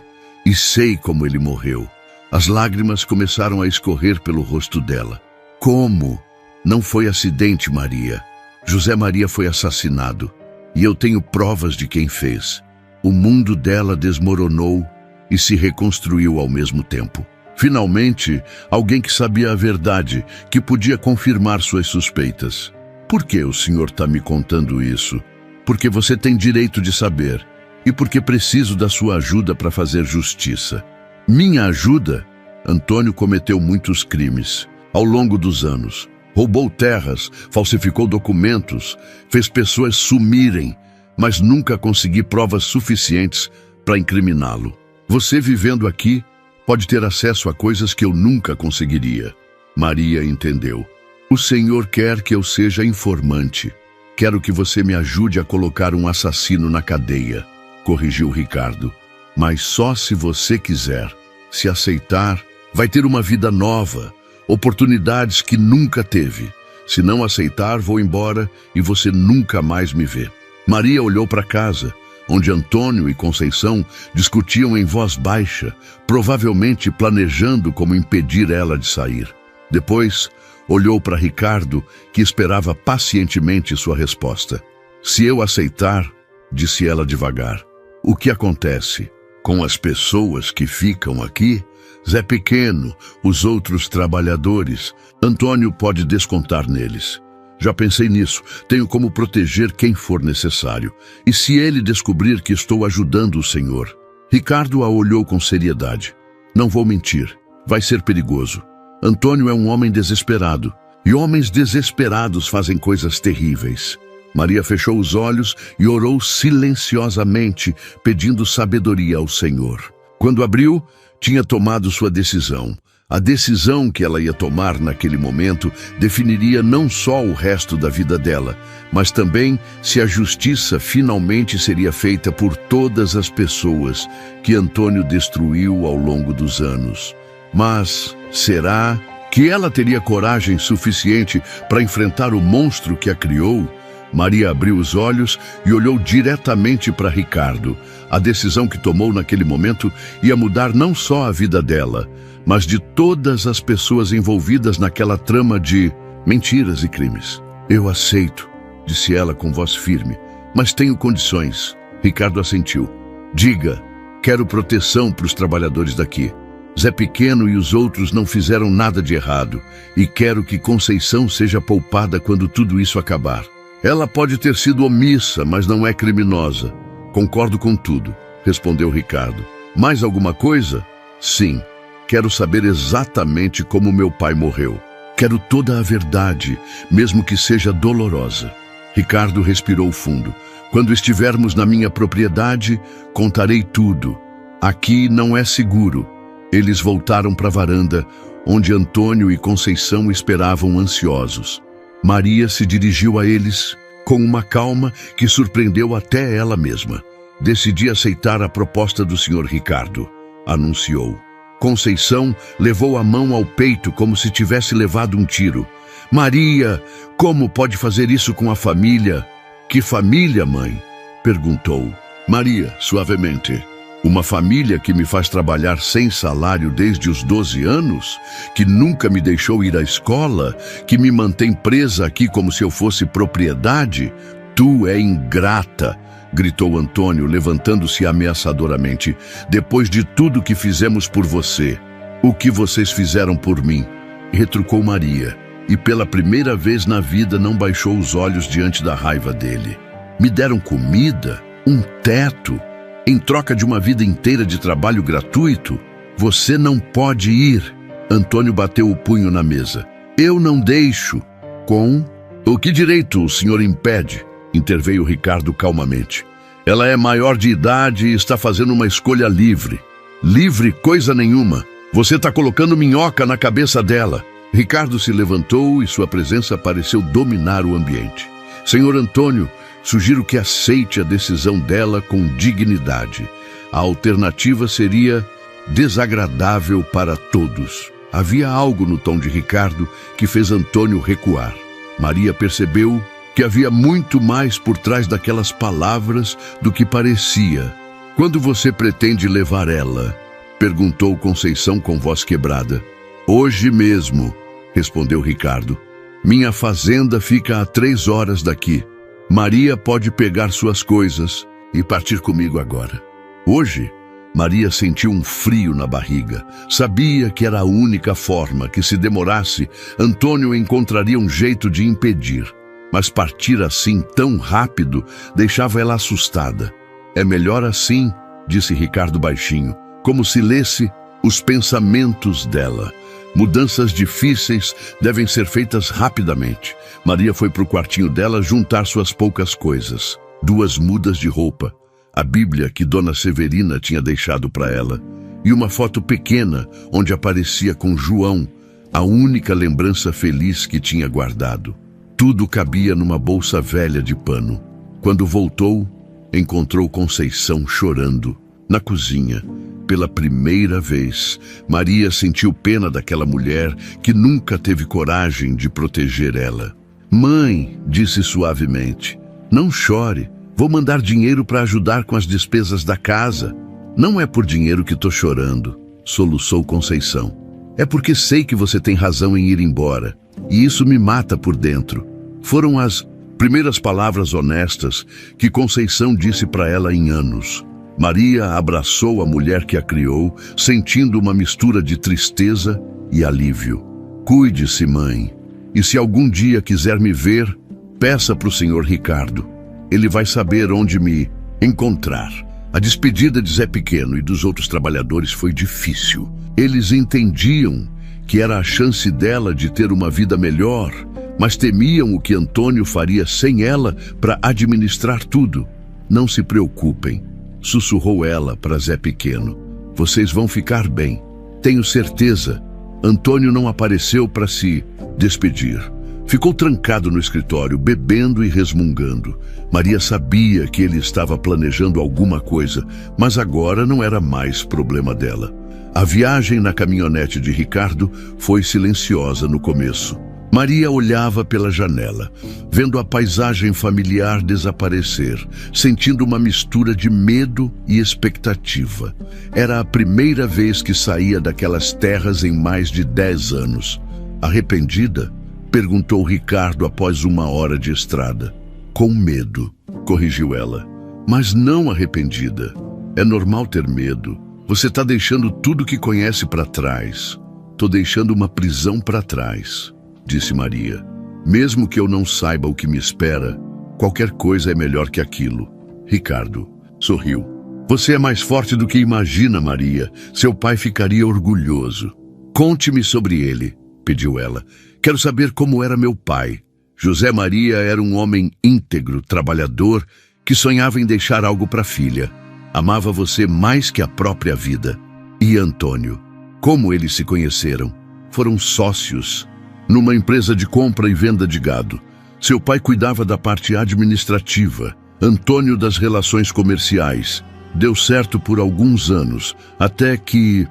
E sei como ele morreu. As lágrimas começaram a escorrer pelo rosto dela. Como? Não foi acidente, Maria. José Maria foi assassinado. E eu tenho provas de quem fez. O mundo dela desmoronou e se reconstruiu ao mesmo tempo. Finalmente, alguém que sabia a verdade, que podia confirmar suas suspeitas. Por que o senhor está me contando isso? Porque você tem direito de saber. E porque preciso da sua ajuda para fazer justiça. Minha ajuda? Antônio cometeu muitos crimes ao longo dos anos. Roubou terras, falsificou documentos, fez pessoas sumirem, mas nunca consegui provas suficientes para incriminá-lo. Você vivendo aqui pode ter acesso a coisas que eu nunca conseguiria. Maria entendeu. O Senhor quer que eu seja informante. Quero que você me ajude a colocar um assassino na cadeia. Corrigiu Ricardo. Mas só se você quiser. Se aceitar, vai ter uma vida nova, oportunidades que nunca teve. Se não aceitar, vou embora e você nunca mais me vê. Maria olhou para casa, onde Antônio e Conceição discutiam em voz baixa, provavelmente planejando como impedir ela de sair. Depois, olhou para Ricardo, que esperava pacientemente sua resposta. Se eu aceitar, disse ela devagar, o que acontece com as pessoas que ficam aqui? Zé Pequeno, os outros trabalhadores, Antônio pode descontar neles. Já pensei nisso, tenho como proteger quem for necessário. E se ele descobrir que estou ajudando o senhor? Ricardo a olhou com seriedade. Não vou mentir, vai ser perigoso. Antônio é um homem desesperado, e homens desesperados fazem coisas terríveis. Maria fechou os olhos e orou silenciosamente, pedindo sabedoria ao Senhor. Quando abriu, tinha tomado sua decisão. A decisão que ela ia tomar naquele momento definiria não só o resto da vida dela, mas também se a justiça finalmente seria feita por todas as pessoas que Antônio destruiu ao longo dos anos. Mas será que ela teria coragem suficiente para enfrentar o monstro que a criou? Maria abriu os olhos e olhou diretamente para Ricardo. A decisão que tomou naquele momento ia mudar não só a vida dela, mas de todas as pessoas envolvidas naquela trama de mentiras e crimes. Eu aceito, disse ela com voz firme, mas tenho condições. Ricardo assentiu. Diga, quero proteção para os trabalhadores daqui. Zé Pequeno e os outros não fizeram nada de errado, e quero que Conceição seja poupada quando tudo isso acabar. Ela pode ter sido omissa, mas não é criminosa. Concordo com tudo, respondeu Ricardo. Mais alguma coisa? Sim. Quero saber exatamente como meu pai morreu. Quero toda a verdade, mesmo que seja dolorosa. Ricardo respirou fundo. Quando estivermos na minha propriedade, contarei tudo. Aqui não é seguro. Eles voltaram para a varanda, onde Antônio e Conceição esperavam ansiosos. Maria se dirigiu a eles com uma calma que surpreendeu até ela mesma. Decidi aceitar a proposta do Sr. Ricardo, anunciou. Conceição levou a mão ao peito como se tivesse levado um tiro. Maria, como pode fazer isso com a família? Que família, mãe? Perguntou. Maria, suavemente. Uma família que me faz trabalhar sem salário desde os 12 anos, que nunca me deixou ir à escola, que me mantém presa aqui como se eu fosse propriedade? Tu é ingrata, gritou Antônio, levantando-se ameaçadoramente. Depois de tudo que fizemos por você, o que vocês fizeram por mim? Retrucou Maria, e pela primeira vez na vida não baixou os olhos diante da raiva dele. Me deram comida, um teto, em troca de uma vida inteira de trabalho gratuito? Você não pode ir. Antônio bateu o punho na mesa. Eu não deixo. Com o que direito o senhor impede? Interveio Ricardo calmamente. Ela é maior de idade e está fazendo uma escolha livre. Livre coisa nenhuma. Você está colocando minhoca na cabeça dela. Ricardo se levantou e sua presença pareceu dominar o ambiente. Senhor Antônio, sugiro que aceite a decisão dela com dignidade. A alternativa seria desagradável para todos. Havia algo no tom de Ricardo que fez Antônio recuar. Maria percebeu que havia muito mais por trás daquelas palavras do que parecia. Quando você pretende levar ela? Perguntou Conceição com voz quebrada. Hoje mesmo, respondeu Ricardo. Minha fazenda fica a 3 horas daqui. Maria pode pegar suas coisas e partir comigo agora. Hoje, Maria sentiu um frio na barriga. Sabia que era a única forma, que se demorasse, Antônio encontraria um jeito de impedir. Mas partir assim tão rápido deixava ela assustada. É melhor assim, disse Ricardo baixinho, como se lesse os pensamentos dela. Mudanças difíceis devem ser feitas rapidamente. Maria foi para o quartinho dela juntar suas poucas coisas. 2 mudas de roupa, a Bíblia que Dona Severina tinha deixado para ela, e uma foto pequena onde aparecia com João, a única lembrança feliz que tinha guardado. Tudo cabia numa bolsa velha de pano. Quando voltou, encontrou Conceição chorando, na cozinha, Pela primeira vez, Maria sentiu pena daquela mulher que nunca teve coragem de proteger ela. "Mãe", disse suavemente, "não chore. Vou mandar dinheiro para ajudar com as despesas da casa." "Não é por dinheiro que estou chorando", soluçou Conceição. "É porque sei que você tem razão em ir embora, e isso me mata por dentro." Foram as primeiras palavras honestas que Conceição disse para ela em anos. Maria abraçou a mulher que a criou, sentindo uma mistura de tristeza e alívio. "Cuide-se, mãe, e se algum dia quiser me ver, peça para o senhor Ricardo. Ele vai saber onde me encontrar." A despedida de Zé Pequeno e dos outros trabalhadores foi difícil. Eles entendiam que era a chance dela de ter uma vida melhor, mas temiam o que Antônio faria sem ela para administrar tudo. "Não se preocupem", sussurrou ela para Zé Pequeno. "Vocês vão ficar bem. Tenho certeza." Antônio não apareceu para se despedir. Ficou trancado no escritório, bebendo e resmungando. Maria sabia que ele estava planejando alguma coisa, mas agora não era mais problema dela. A viagem na caminhonete de Ricardo foi silenciosa no começo. Maria olhava pela janela, vendo a paisagem familiar desaparecer, sentindo uma mistura de medo e expectativa. Era a primeira vez que saía daquelas terras em mais de 10 anos. "Arrependida?", perguntou Ricardo após 1 hora de estrada. "Com medo", corrigiu ela. "Mas não arrependida. É normal ter medo. Você está deixando tudo que conhece para trás." "Tô deixando uma prisão para trás", disse Maria. "Mesmo que eu não saiba o que me espera, qualquer coisa é melhor que aquilo." Ricardo sorriu. "Você é mais forte do que imagina, Maria. Seu pai ficaria orgulhoso." "Conte-me sobre ele", pediu ela. "Quero saber como era meu pai." José Maria era um homem íntegro, trabalhador, que sonhava em deixar algo para a filha. Amava você mais que a própria vida. E Antônio? Como eles se conheceram? Foram sócios numa empresa de compra e venda de gado. Seu pai cuidava da parte administrativa, Antônio das relações comerciais. Deu certo por alguns anos, até que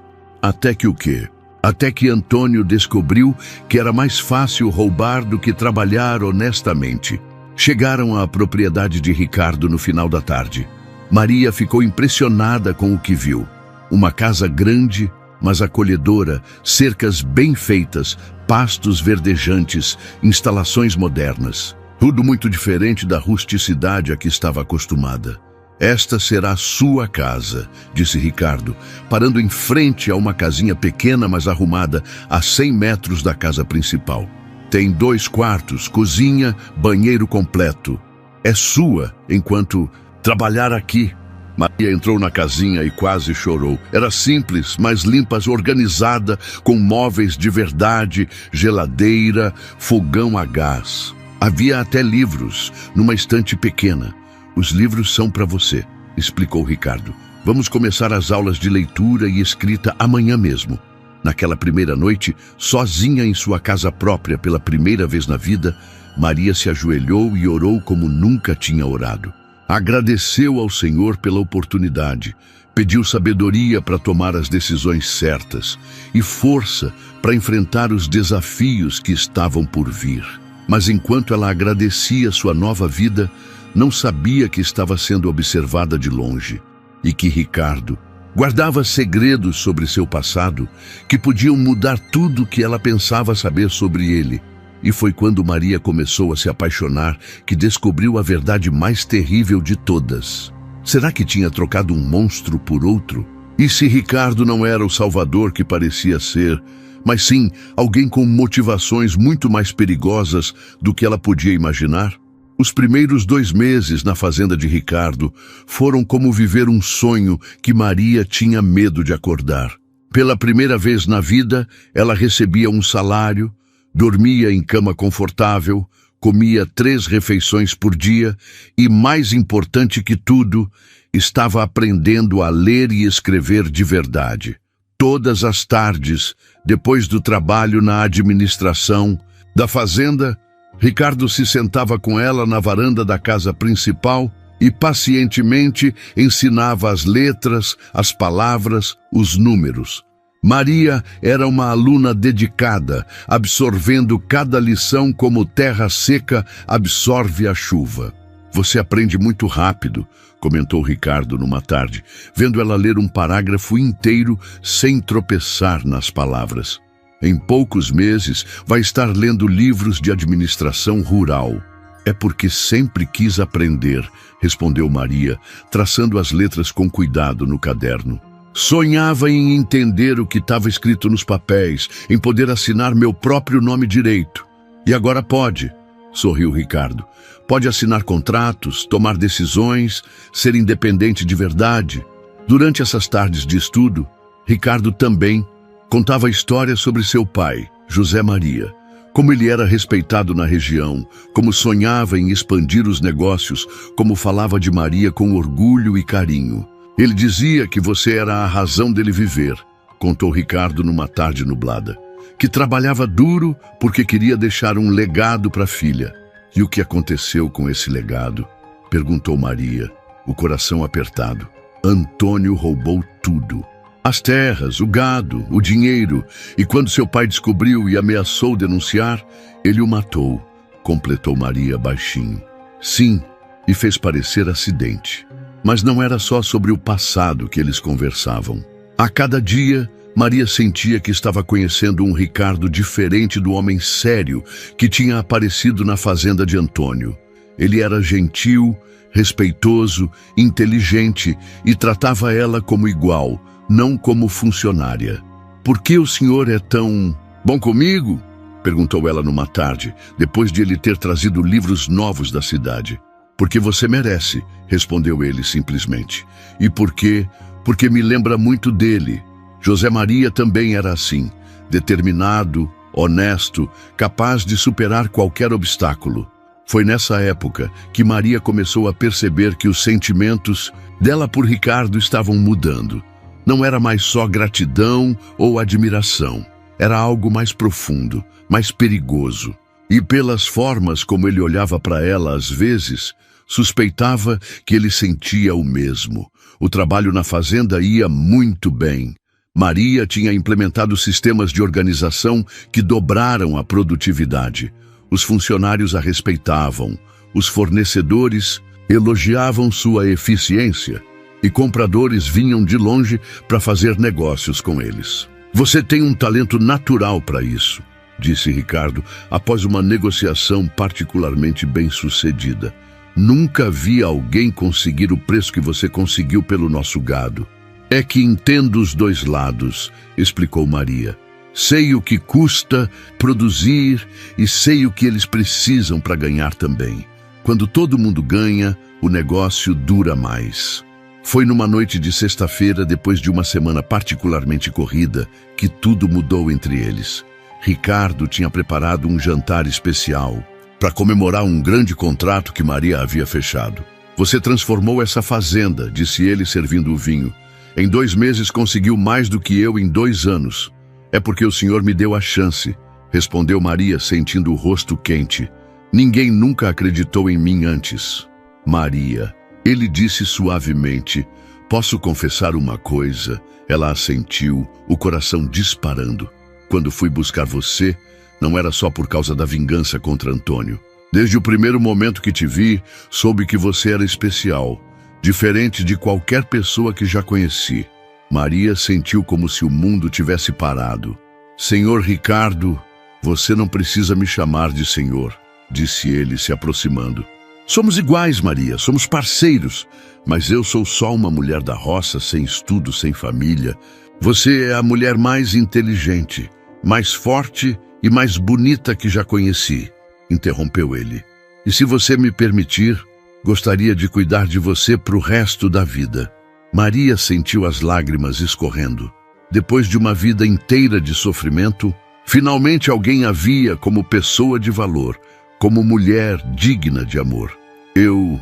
o quê? Até que Antônio descobriu que era mais fácil roubar do que trabalhar honestamente. Chegaram à propriedade de Ricardo no final da tarde. Maria ficou impressionada com o que viu. Uma casa grande, mas acolhedora, cercas bem feitas, pastos verdejantes, instalações modernas. Tudo muito diferente da rusticidade a que estava acostumada. "Esta será a sua casa", disse Ricardo, parando em frente a uma casinha pequena, mas arrumada, a 100 metros da casa principal. "Tem 2 quartos, cozinha, banheiro completo. É sua enquanto trabalhar aqui." Maria entrou na casinha e quase chorou. Era simples, mas limpa, organizada, com móveis de verdade, geladeira, fogão a gás. Havia até livros, numa estante pequena. "Os livros são para você", explicou Ricardo. "Vamos começar as aulas de leitura e escrita amanhã mesmo." Naquela primeira noite, sozinha em sua casa própria pela primeira vez na vida, Maria se ajoelhou e orou como nunca tinha orado. Agradeceu ao Senhor pela oportunidade, pediu sabedoria para tomar as decisões certas e força para enfrentar os desafios que estavam por vir. Mas enquanto ela agradecia sua nova vida, não sabia que estava sendo observada de longe e que Ricardo guardava segredos sobre seu passado que podiam mudar tudo o que ela pensava saber sobre ele. E foi quando Maria começou a se apaixonar que descobriu a verdade mais terrível de todas. Será que tinha trocado um monstro por outro? E se Ricardo não era o salvador que parecia ser, mas sim alguém com motivações muito mais perigosas do que ela podia imaginar? Os primeiros 2 meses na fazenda de Ricardo foram como viver um sonho que Maria tinha medo de acordar. Pela primeira vez na vida, ela recebia um salário, dormia em cama confortável, comia 3 refeições por dia e, mais importante que tudo, estava aprendendo a ler e escrever de verdade. Todas as tardes, depois do trabalho na administração da fazenda, Ricardo se sentava com ela na varanda da casa principal e pacientemente ensinava as letras, as palavras, os números. Maria era uma aluna dedicada, absorvendo cada lição como terra seca absorve a chuva. Você aprende muito rápido, comentou Ricardo numa tarde, vendo ela ler um parágrafo inteiro sem tropeçar nas palavras. Em poucos meses vai estar lendo livros de administração rural. É porque sempre quis aprender, respondeu Maria, traçando as letras com cuidado no caderno. Sonhava em entender o que estava escrito nos papéis, em poder assinar meu próprio nome direito. E agora pode, sorriu Ricardo. Pode assinar contratos, tomar decisões, ser independente de verdade. Durante essas tardes de estudo, Ricardo também contava histórias sobre seu pai, José Maria, como ele era respeitado na região, como sonhava em expandir os negócios, como falava de Maria com orgulho e carinho. Ele dizia que você era a razão dele viver, contou Ricardo numa tarde nublada, que trabalhava duro porque queria deixar um legado para a filha. E o que aconteceu com esse legado? Perguntou Maria, o coração apertado. Antônio roubou tudo. As terras, o gado, o dinheiro, e quando seu pai descobriu e ameaçou denunciar, ele o matou, completou Maria baixinho. Sim, e fez parecer acidente. Mas não era só sobre o passado que eles conversavam. A cada dia, Maria sentia que estava conhecendo um Ricardo diferente do homem sério que tinha aparecido na fazenda de Antônio. Ele era gentil, respeitoso, inteligente e tratava ela como igual, não como funcionária. Por que o senhor é tão bom comigo? Perguntou ela numa tarde, depois de ele ter trazido livros novos da cidade. Porque você merece, respondeu ele simplesmente. E por quê? Porque me lembra muito dele. José Maria também era assim, determinado, honesto, capaz de superar qualquer obstáculo. Foi nessa época que Maria começou a perceber que os sentimentos dela por Ricardo estavam mudando. Não era mais só gratidão ou admiração. Era algo mais profundo, mais perigoso. E pelas formas como ele olhava para ela às vezes, suspeitava que ele sentia o mesmo. O trabalho na fazenda ia muito bem. Maria tinha implementado sistemas de organização que dobraram a produtividade. Os funcionários a respeitavam, os fornecedores elogiavam sua eficiência e compradores vinham de longe para fazer negócios com eles. Você tem um talento natural para isso, disse Ricardo após uma negociação particularmente bem-sucedida. Nunca vi alguém conseguir o preço que você conseguiu pelo nosso gado. É que entendo os dois lados, explicou Maria. Sei o que custa produzir e sei o que eles precisam para ganhar também. Quando todo mundo ganha, o negócio dura mais. Foi numa noite de sexta-feira, depois de uma semana particularmente corrida, que tudo mudou entre eles. Ricardo tinha preparado um jantar especial para comemorar um grande contrato que Maria havia fechado. Você transformou essa fazenda, disse ele servindo o vinho. Em 2 meses conseguiu mais do que eu em 2 anos. É porque o senhor me deu a chance, respondeu Maria, sentindo o rosto quente. Ninguém nunca acreditou em mim antes. Maria, ele disse suavemente. Posso confessar uma coisa? Ela assentiu, o coração disparando. Quando fui buscar você, não era só por causa da vingança contra Antônio. Desde o primeiro momento que te vi, soube que você era especial, diferente de qualquer pessoa que já conheci. Maria sentiu como se o mundo tivesse parado. Senhor Ricardo, você não precisa me chamar de senhor, disse ele se aproximando. Somos iguais, Maria, somos parceiros, mas eu sou só uma mulher da roça, sem estudo, sem família. Você é a mulher mais inteligente, mais forte e mais bonita que já conheci, interrompeu ele. E se você me permitir, gostaria de cuidar de você para o resto da vida. Maria sentiu as lágrimas escorrendo. Depois de uma vida inteira de sofrimento, finalmente alguém a via como pessoa de valor, como mulher digna de amor. Eu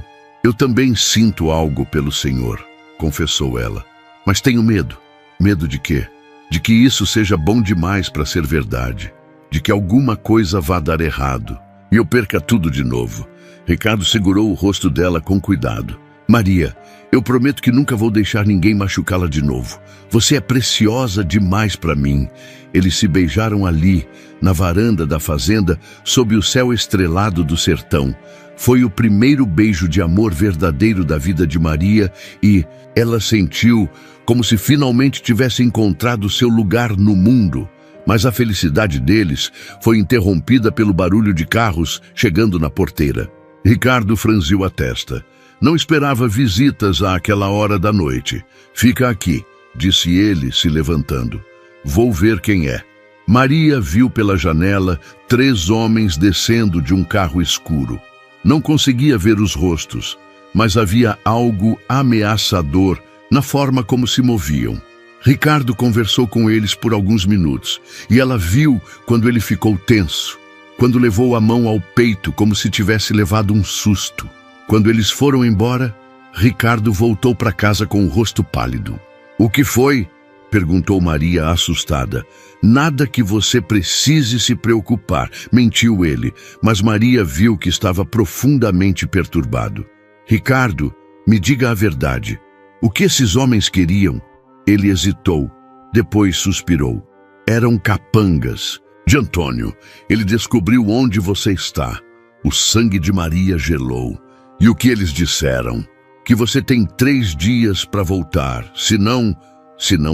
também sinto algo pelo Senhor, confessou ela. Mas tenho medo. Medo de quê? De que isso seja bom demais para ser verdade. De que alguma coisa vá dar errado e eu perca tudo de novo. Ricardo segurou o rosto dela com cuidado. Maria, eu prometo que nunca vou deixar ninguém machucá-la de novo. Você é preciosa demais para mim. Eles se beijaram ali, na varanda da fazenda, sob o céu estrelado do sertão. Foi o primeiro beijo de amor verdadeiro da vida de Maria e ela sentiu como se finalmente tivesse encontrado seu lugar no mundo. Mas a felicidade deles foi interrompida pelo barulho de carros chegando na porteira. Ricardo franziu a testa. Não esperava visitas àquela hora da noite. Fica aqui, disse ele, se levantando. Vou ver quem é. Maria viu pela janela 3 homens descendo de um carro escuro. Não conseguia ver os rostos, mas havia algo ameaçador na forma como se moviam. Ricardo conversou com eles por alguns minutos, e ela viu quando ele ficou tenso, quando levou a mão ao peito como se tivesse levado um susto. Quando eles foram embora, Ricardo voltou para casa com o rosto pálido. O que foi? Perguntou Maria, assustada. Nada que você precise se preocupar, mentiu ele, mas Maria viu que estava profundamente perturbado. Ricardo, me diga a verdade. O que esses homens queriam? Ele hesitou, depois suspirou. Eram capangas. De Antônio, ele descobriu onde você está. O sangue de Maria gelou. E o que eles disseram? Que você tem 3 dias para voltar, senão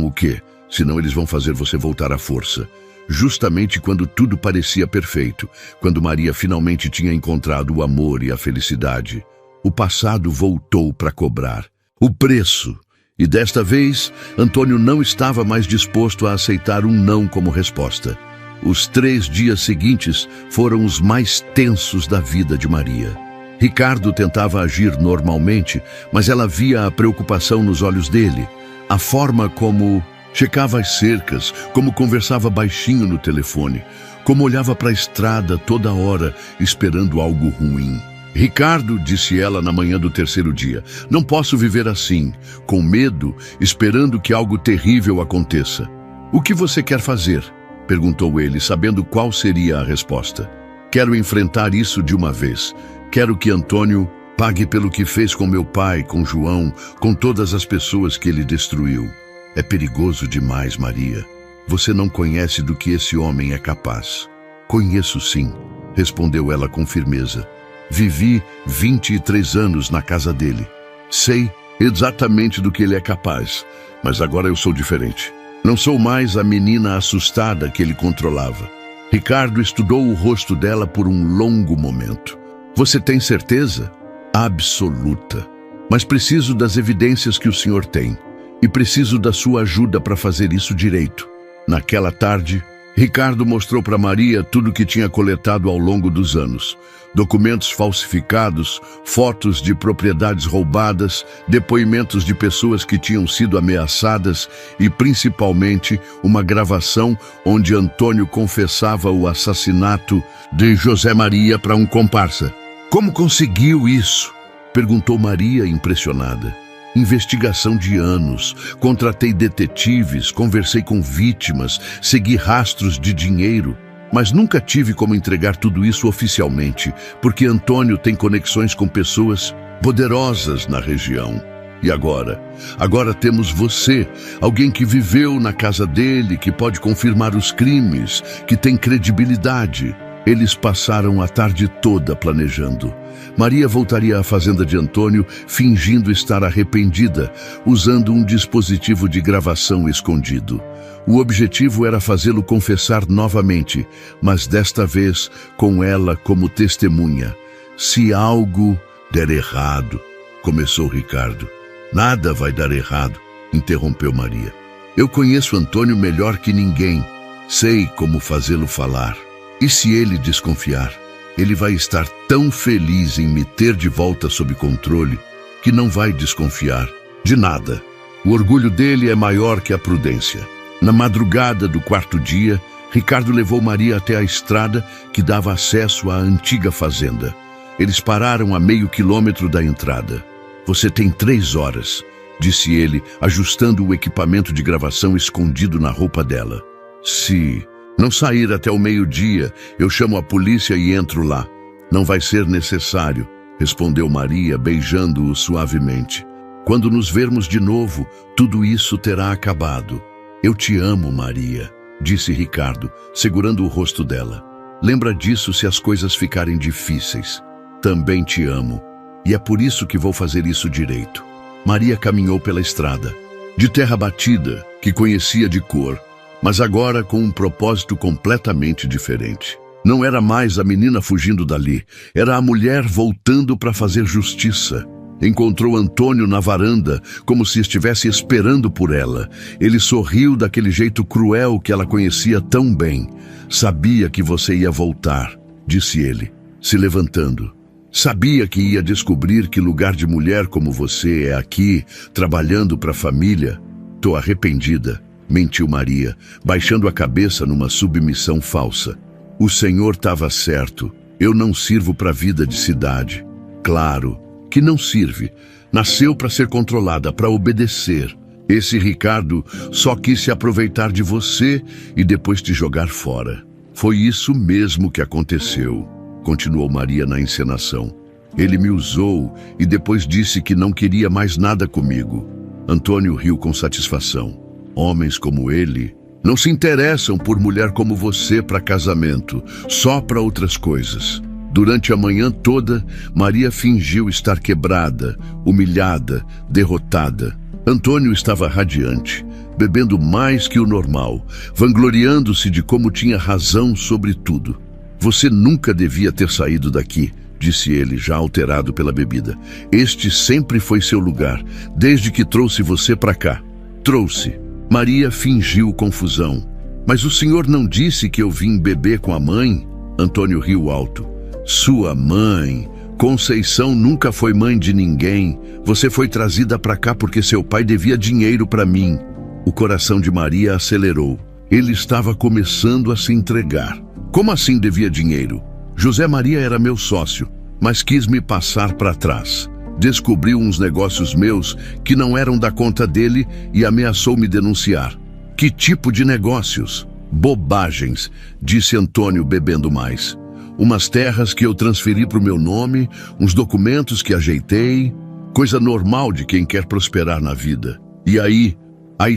o quê? Senão eles vão fazer você voltar à força. Justamente quando tudo parecia perfeito, quando Maria finalmente tinha encontrado o amor e a felicidade, o passado voltou para cobrar. O preço. E desta vez, Antônio não estava mais disposto a aceitar um não como resposta. Os 3 dias seguintes foram os mais tensos da vida de Maria. Ricardo tentava agir normalmente, mas ela via a preocupação nos olhos dele. A forma como checava as cercas, como conversava baixinho no telefone, como olhava para a estrada toda hora, esperando algo ruim. Ricardo, disse ela na manhã do 3º dia, não posso viver assim, com medo, esperando que algo terrível aconteça. O que você quer fazer? Perguntou ele, sabendo qual seria a resposta. Quero enfrentar isso de uma vez. Quero que Antônio pague pelo que fez com meu pai, com João, com todas as pessoas que ele destruiu. É perigoso demais, Maria. Você não conhece do que esse homem é capaz. Conheço sim, respondeu ela com firmeza. Vivi 23 anos na casa dele. Sei exatamente do que ele é capaz, mas agora eu sou diferente. Não sou mais a menina assustada que ele controlava. Ricardo estudou o rosto dela por um longo momento. Você tem certeza? Absoluta. Mas preciso das evidências que o senhor tem. E preciso da sua ajuda para fazer isso direito. Naquela tarde, Ricardo mostrou para Maria tudo o que tinha coletado ao longo dos anos. Documentos falsificados, fotos de propriedades roubadas, depoimentos de pessoas que tinham sido ameaçadas e, principalmente, uma gravação onde Antônio confessava o assassinato de José Maria para um comparsa. Como conseguiu isso? Perguntou Maria, impressionada. Investigação de anos, contratei detetives, conversei com vítimas, segui rastros de dinheiro, mas nunca tive como entregar tudo isso oficialmente, porque Antônio tem conexões com pessoas poderosas na região. E agora? Agora temos você, alguém que viveu na casa dele, que pode confirmar os crimes, que tem credibilidade. Eles passaram a tarde toda planejando. Maria voltaria à fazenda de Antônio, fingindo estar arrependida, usando um dispositivo de gravação escondido. O objetivo era fazê-lo confessar novamente, mas desta vez com ela como testemunha. Se algo der errado, começou Ricardo. Nada vai dar errado, interrompeu Maria. Eu conheço Antônio melhor que ninguém. Sei como fazê-lo falar. E se ele desconfiar, ele vai estar tão feliz em me ter de volta sob controle que não vai desconfiar de nada. O orgulho dele é maior que a prudência. Na madrugada do 4º dia, Ricardo levou Maria até a estrada que dava acesso à antiga fazenda. Eles pararam a meio quilômetro da entrada. Você tem 3 horas, disse ele, ajustando o equipamento de gravação escondido na roupa dela. Se não sair até o meio-dia, eu chamo a polícia e entro lá. Não vai ser necessário, respondeu Maria, beijando-o suavemente. Quando nos vermos de novo, tudo isso terá acabado. Eu te amo, Maria, disse Ricardo, segurando o rosto dela. Lembra disso se as coisas ficarem difíceis. Também te amo, e é por isso que vou fazer isso direito. Maria caminhou pela estrada, de terra batida, que conhecia de cor, mas agora com um propósito completamente diferente. Não era mais a menina fugindo dali, era a mulher voltando para fazer justiça. Encontrou Antônio na varanda, como se estivesse esperando por ela. Ele sorriu daquele jeito cruel que ela conhecia tão bem. Sabia que você ia voltar, disse ele, se levantando. Sabia que ia descobrir que lugar de mulher como você é aqui, trabalhando para a família. Tô arrependida, mentiu Maria, baixando a cabeça numa submissão falsa. O senhor estava certo. Eu não sirvo para a vida de cidade. Claro que não sirve. Nasceu para ser controlada, para obedecer. Esse Ricardo só quis se aproveitar de você e depois te jogar fora. Foi isso mesmo que aconteceu, continuou Maria na encenação. Ele me usou e depois disse que não queria mais nada comigo. Antônio riu com satisfação. Homens como ele não se interessam por mulher como você para casamento, só para outras coisas. Durante a manhã toda, Maria fingiu estar quebrada, humilhada, derrotada. Antônio estava radiante, bebendo mais que o normal, vangloriando-se de como tinha razão sobre tudo. Você nunca devia ter saído daqui, disse ele, já alterado pela bebida. Este sempre foi seu lugar, desde que trouxe você para cá. Trouxe. Maria fingiu confusão. Mas o senhor não disse que eu vim beber com a mãe? Antônio riu alto. Sua mãe? Conceição nunca foi mãe de ninguém. Você foi trazida para cá porque seu pai devia dinheiro para mim. O coração de Maria acelerou. Ele estava começando a se entregar. Como assim devia dinheiro? José Maria era meu sócio, mas quis me passar para trás. Descobriu uns negócios meus que não eram da conta dele e ameaçou me denunciar. Que tipo de negócios? Bobagens, disse Antônio, bebendo mais. Umas terras que eu transferi para o meu nome, uns documentos que ajeitei, coisa normal de quem quer prosperar na vida. E aí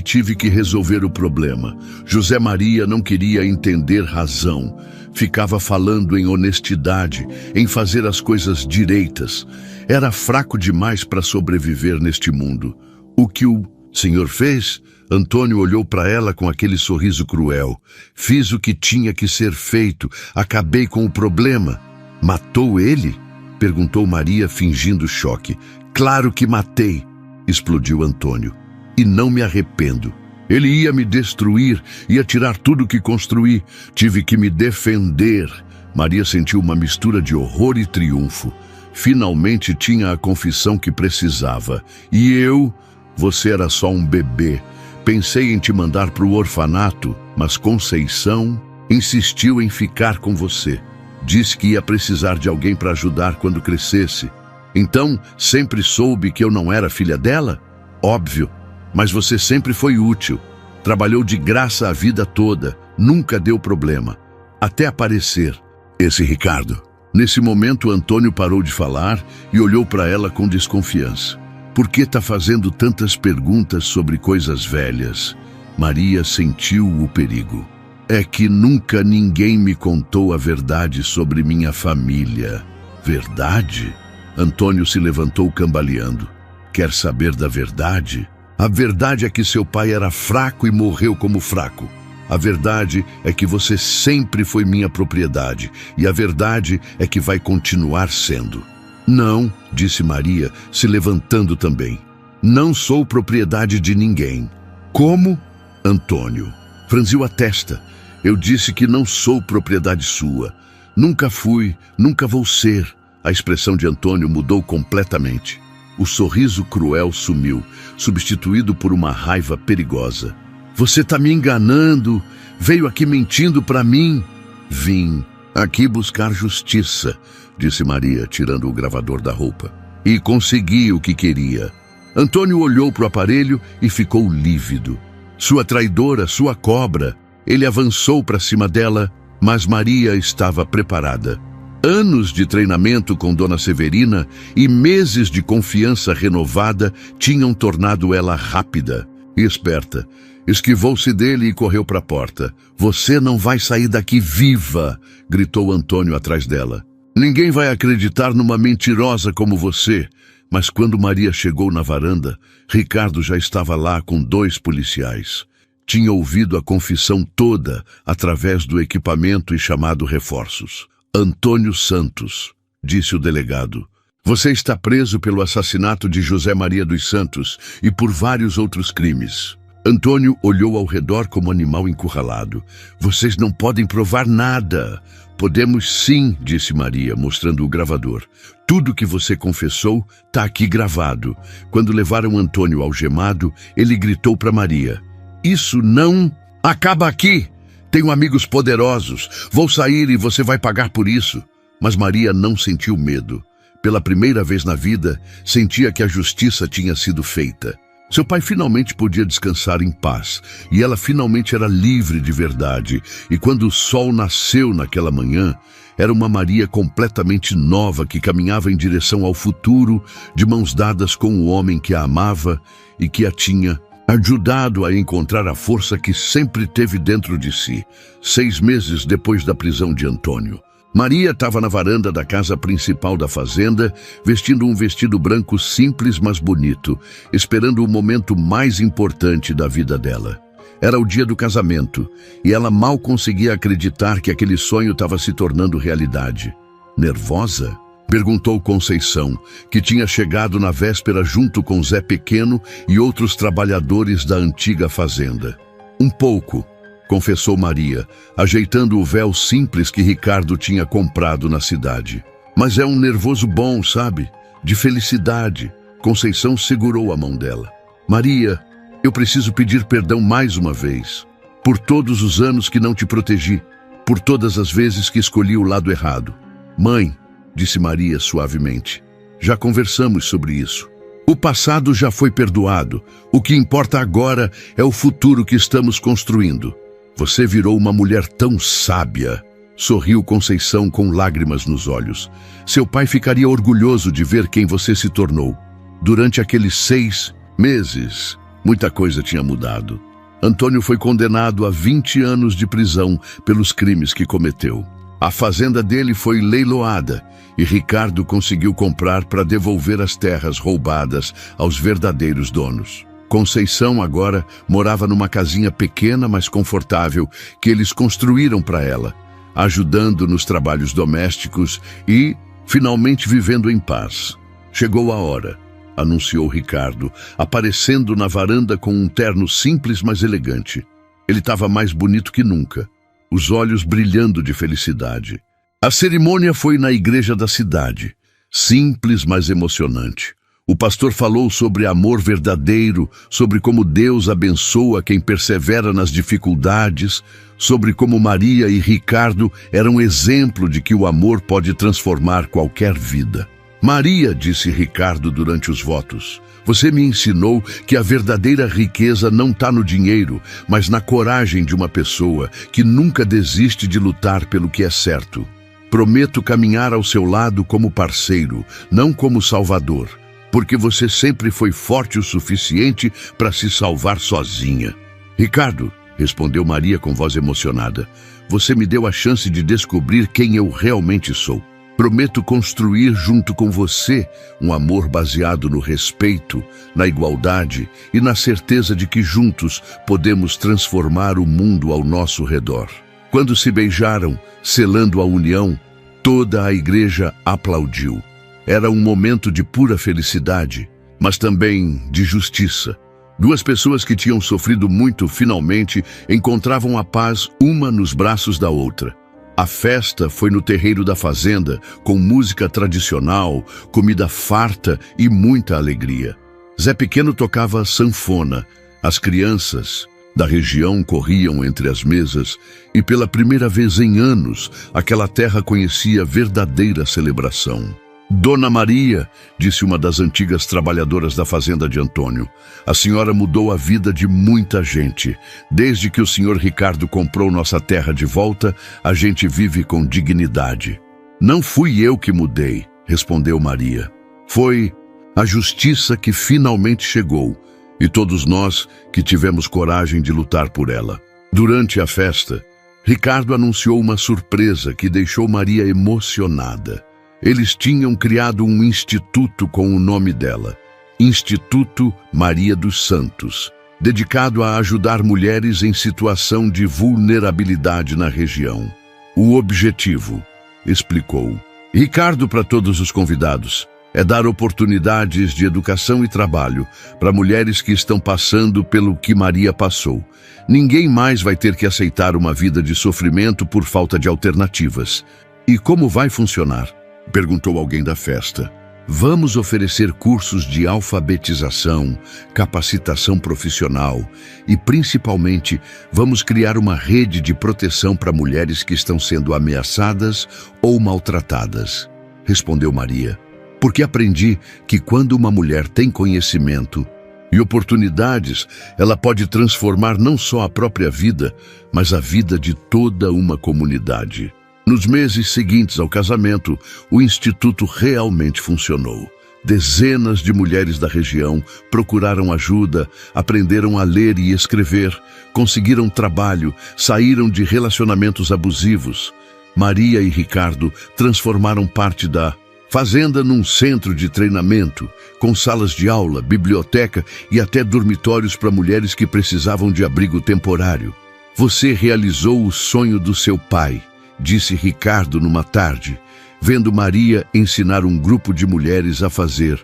tive que resolver o problema. José Maria não queria entender razão. Ficava falando em honestidade, em fazer as coisas direitas. Era fraco demais para sobreviver neste mundo. O que o senhor fez? Antônio olhou para ela com aquele sorriso cruel. Fiz o que tinha que ser feito. Acabei com o problema. Matou ele? Perguntou Maria, fingindo choque. Claro que matei, explodiu Antônio. E não me arrependo. Ele ia me destruir, ia tirar tudo que construí. Tive que me defender. Maria sentiu uma mistura de horror e triunfo. Finalmente tinha a confissão que precisava. E eu? Você era só um bebê. Pensei em te mandar para o orfanato, mas Conceição insistiu em ficar com você. Disse que ia precisar de alguém para ajudar quando crescesse. Então, sempre soube que eu não era filha dela? Óbvio. Mas você sempre foi útil. Trabalhou de graça a vida toda. Nunca deu problema. Até aparecer esse Ricardo. Nesse momento, Antônio parou de falar e olhou para ela com desconfiança. Por que está fazendo tantas perguntas sobre coisas velhas? Maria sentiu o perigo. É que nunca ninguém me contou a verdade sobre minha família. Verdade? Antônio se levantou cambaleando. Quer saber da verdade? A verdade é que seu pai era fraco e morreu como fraco. A verdade é que você sempre foi minha propriedade. E a verdade é que vai continuar sendo. Não, disse Maria, se levantando também. Não sou propriedade de ninguém. Como? Antônio franziu a testa. Eu disse que não sou propriedade sua. Nunca fui, nunca vou ser. A expressão de Antônio mudou completamente. O sorriso cruel sumiu, substituído por uma raiva perigosa. Você está me enganando. Veio aqui mentindo para mim. Vim aqui buscar justiça, disse Maria, tirando o gravador da roupa. E consegui o que queria. Antônio olhou para o aparelho e ficou lívido. Sua traidora, sua cobra. Ele avançou para cima dela, mas Maria estava preparada. Anos de treinamento com Dona Severina e meses de confiança renovada tinham tornado ela rápida e esperta. Esquivou-se dele e correu para a porta. "Você não vai sair daqui viva!" gritou Antônio atrás dela. "Ninguém vai acreditar numa mentirosa como você." Mas quando Maria chegou na varanda, Ricardo já estava lá com 2 policiais. Tinha ouvido a confissão toda através do equipamento e chamado reforços. "Antônio Santos", disse o delegado. "Você está preso pelo assassinato de José Maria dos Santos e por vários outros crimes." Antônio olhou ao redor como animal encurralado. "Vocês não podem provar nada." "Podemos sim", disse Maria, mostrando o gravador. "Tudo que você confessou está aqui gravado." Quando levaram Antônio algemado, ele gritou para Maria: "Isso não acaba aqui! Tenho amigos poderosos. Vou sair e você vai pagar por isso." Mas Maria não sentiu medo. Pela primeira vez na vida, sentia que a justiça tinha sido feita. Seu pai finalmente podia descansar em paz, e ela finalmente era livre de verdade. E quando o sol nasceu naquela manhã, era uma Maria completamente nova que caminhava em direção ao futuro, de mãos dadas com o homem que a amava e que a tinha ajudado a encontrar a força que sempre teve dentro de si. 6 meses depois da prisão de Antônio, Maria estava na varanda da casa principal da fazenda, vestindo um vestido branco simples, mas bonito, esperando o momento mais importante da vida dela. Era o dia do casamento, e ela mal conseguia acreditar que aquele sonho estava se tornando realidade. "Nervosa?" perguntou Conceição, que tinha chegado na véspera junto com Zé Pequeno e outros trabalhadores da antiga fazenda. "Um pouco", confessou Maria, ajeitando o véu simples que Ricardo tinha comprado na cidade. "Mas é um nervoso bom, sabe? De felicidade." Conceição segurou a mão dela. "Maria, eu preciso pedir perdão mais uma vez. Por todos os anos que não te protegi. Por todas as vezes que escolhi o lado errado." "Mãe", disse Maria suavemente, "já conversamos sobre isso. O passado já foi perdoado. O que importa agora é o futuro que estamos construindo." "Você virou uma mulher tão sábia", sorriu Conceição com lágrimas nos olhos. "Seu pai ficaria orgulhoso de ver quem você se tornou. Durante aqueles 6 meses, muita coisa tinha mudado. Antônio foi condenado a 20 anos de prisão pelos crimes que cometeu. A fazenda dele foi leiloada e Ricardo conseguiu comprar para devolver as terras roubadas aos verdadeiros donos. Conceição agora morava numa casinha pequena, mas confortável, que eles construíram para ela, ajudando nos trabalhos domésticos e, finalmente, vivendo em paz. "Chegou a hora", anunciou Ricardo, aparecendo na varanda com um terno simples, mas elegante. Ele estava mais bonito que nunca, os olhos brilhando de felicidade. A cerimônia foi na igreja da cidade, simples, mas emocionante. O pastor falou sobre amor verdadeiro, sobre como Deus abençoa quem persevera nas dificuldades, sobre como Maria e Ricardo eram exemplo de que o amor pode transformar qualquer vida. "Maria", disse Ricardo durante os votos, "você me ensinou que a verdadeira riqueza não está no dinheiro, mas na coragem de uma pessoa que nunca desiste de lutar pelo que é certo. Prometo caminhar ao seu lado como parceiro, não como salvador, porque você sempre foi forte o suficiente para se salvar sozinha." "Ricardo", respondeu Maria com voz emocionada, "você me deu a chance de descobrir quem eu realmente sou. Prometo construir junto com você um amor baseado no respeito, na igualdade e na certeza de que juntos podemos transformar o mundo ao nosso redor." Quando se beijaram, selando a união, toda a igreja aplaudiu. Era um momento de pura felicidade, mas também de justiça. 2 pessoas que tinham sofrido muito finalmente encontravam a paz uma nos braços da outra. A festa foi no terreiro da fazenda, com música tradicional, comida farta e muita alegria. Zé Pequeno tocava sanfona. As crianças da região corriam entre as mesas e pela primeira vez em anos, aquela terra conhecia verdadeira celebração. "Dona Maria", disse uma das antigas trabalhadoras da fazenda de Antônio, "a senhora mudou a vida de muita gente. Desde que o senhor Ricardo comprou nossa terra de volta, a gente vive com dignidade." Não fui eu que mudei, respondeu Maria. Foi a justiça que finalmente chegou e todos nós que tivemos coragem de lutar por ela. Durante a festa, Ricardo anunciou uma surpresa que deixou Maria emocionada. Eles tinham criado um instituto com o nome dela, Instituto Maria dos Santos, dedicado a ajudar mulheres em situação de vulnerabilidade na região. O objetivo, explicou Ricardo para todos os convidados, é dar oportunidades de educação e trabalho para mulheres que estão passando pelo que Maria passou. Ninguém mais vai ter que aceitar uma vida de sofrimento por falta de alternativas. E como vai funcionar? Perguntou alguém da festa. Vamos oferecer cursos de alfabetização, capacitação profissional e, principalmente, vamos criar uma rede de proteção para mulheres que estão sendo ameaçadas ou maltratadas, respondeu Maria. Porque aprendi que quando uma mulher tem conhecimento e oportunidades, ela pode transformar não só a própria vida, mas a vida de toda uma comunidade. Nos meses seguintes ao casamento, o Instituto realmente funcionou. Dezenas de mulheres da região procuraram ajuda, aprenderam a ler e escrever, conseguiram trabalho, saíram de relacionamentos abusivos. Maria e Ricardo transformaram parte da fazenda num centro de treinamento, com salas de aula, biblioteca e até dormitórios para mulheres que precisavam de abrigo temporário. Você realizou o sonho do seu pai, disse Ricardo numa tarde, vendo Maria ensinar um grupo de mulheres a fazer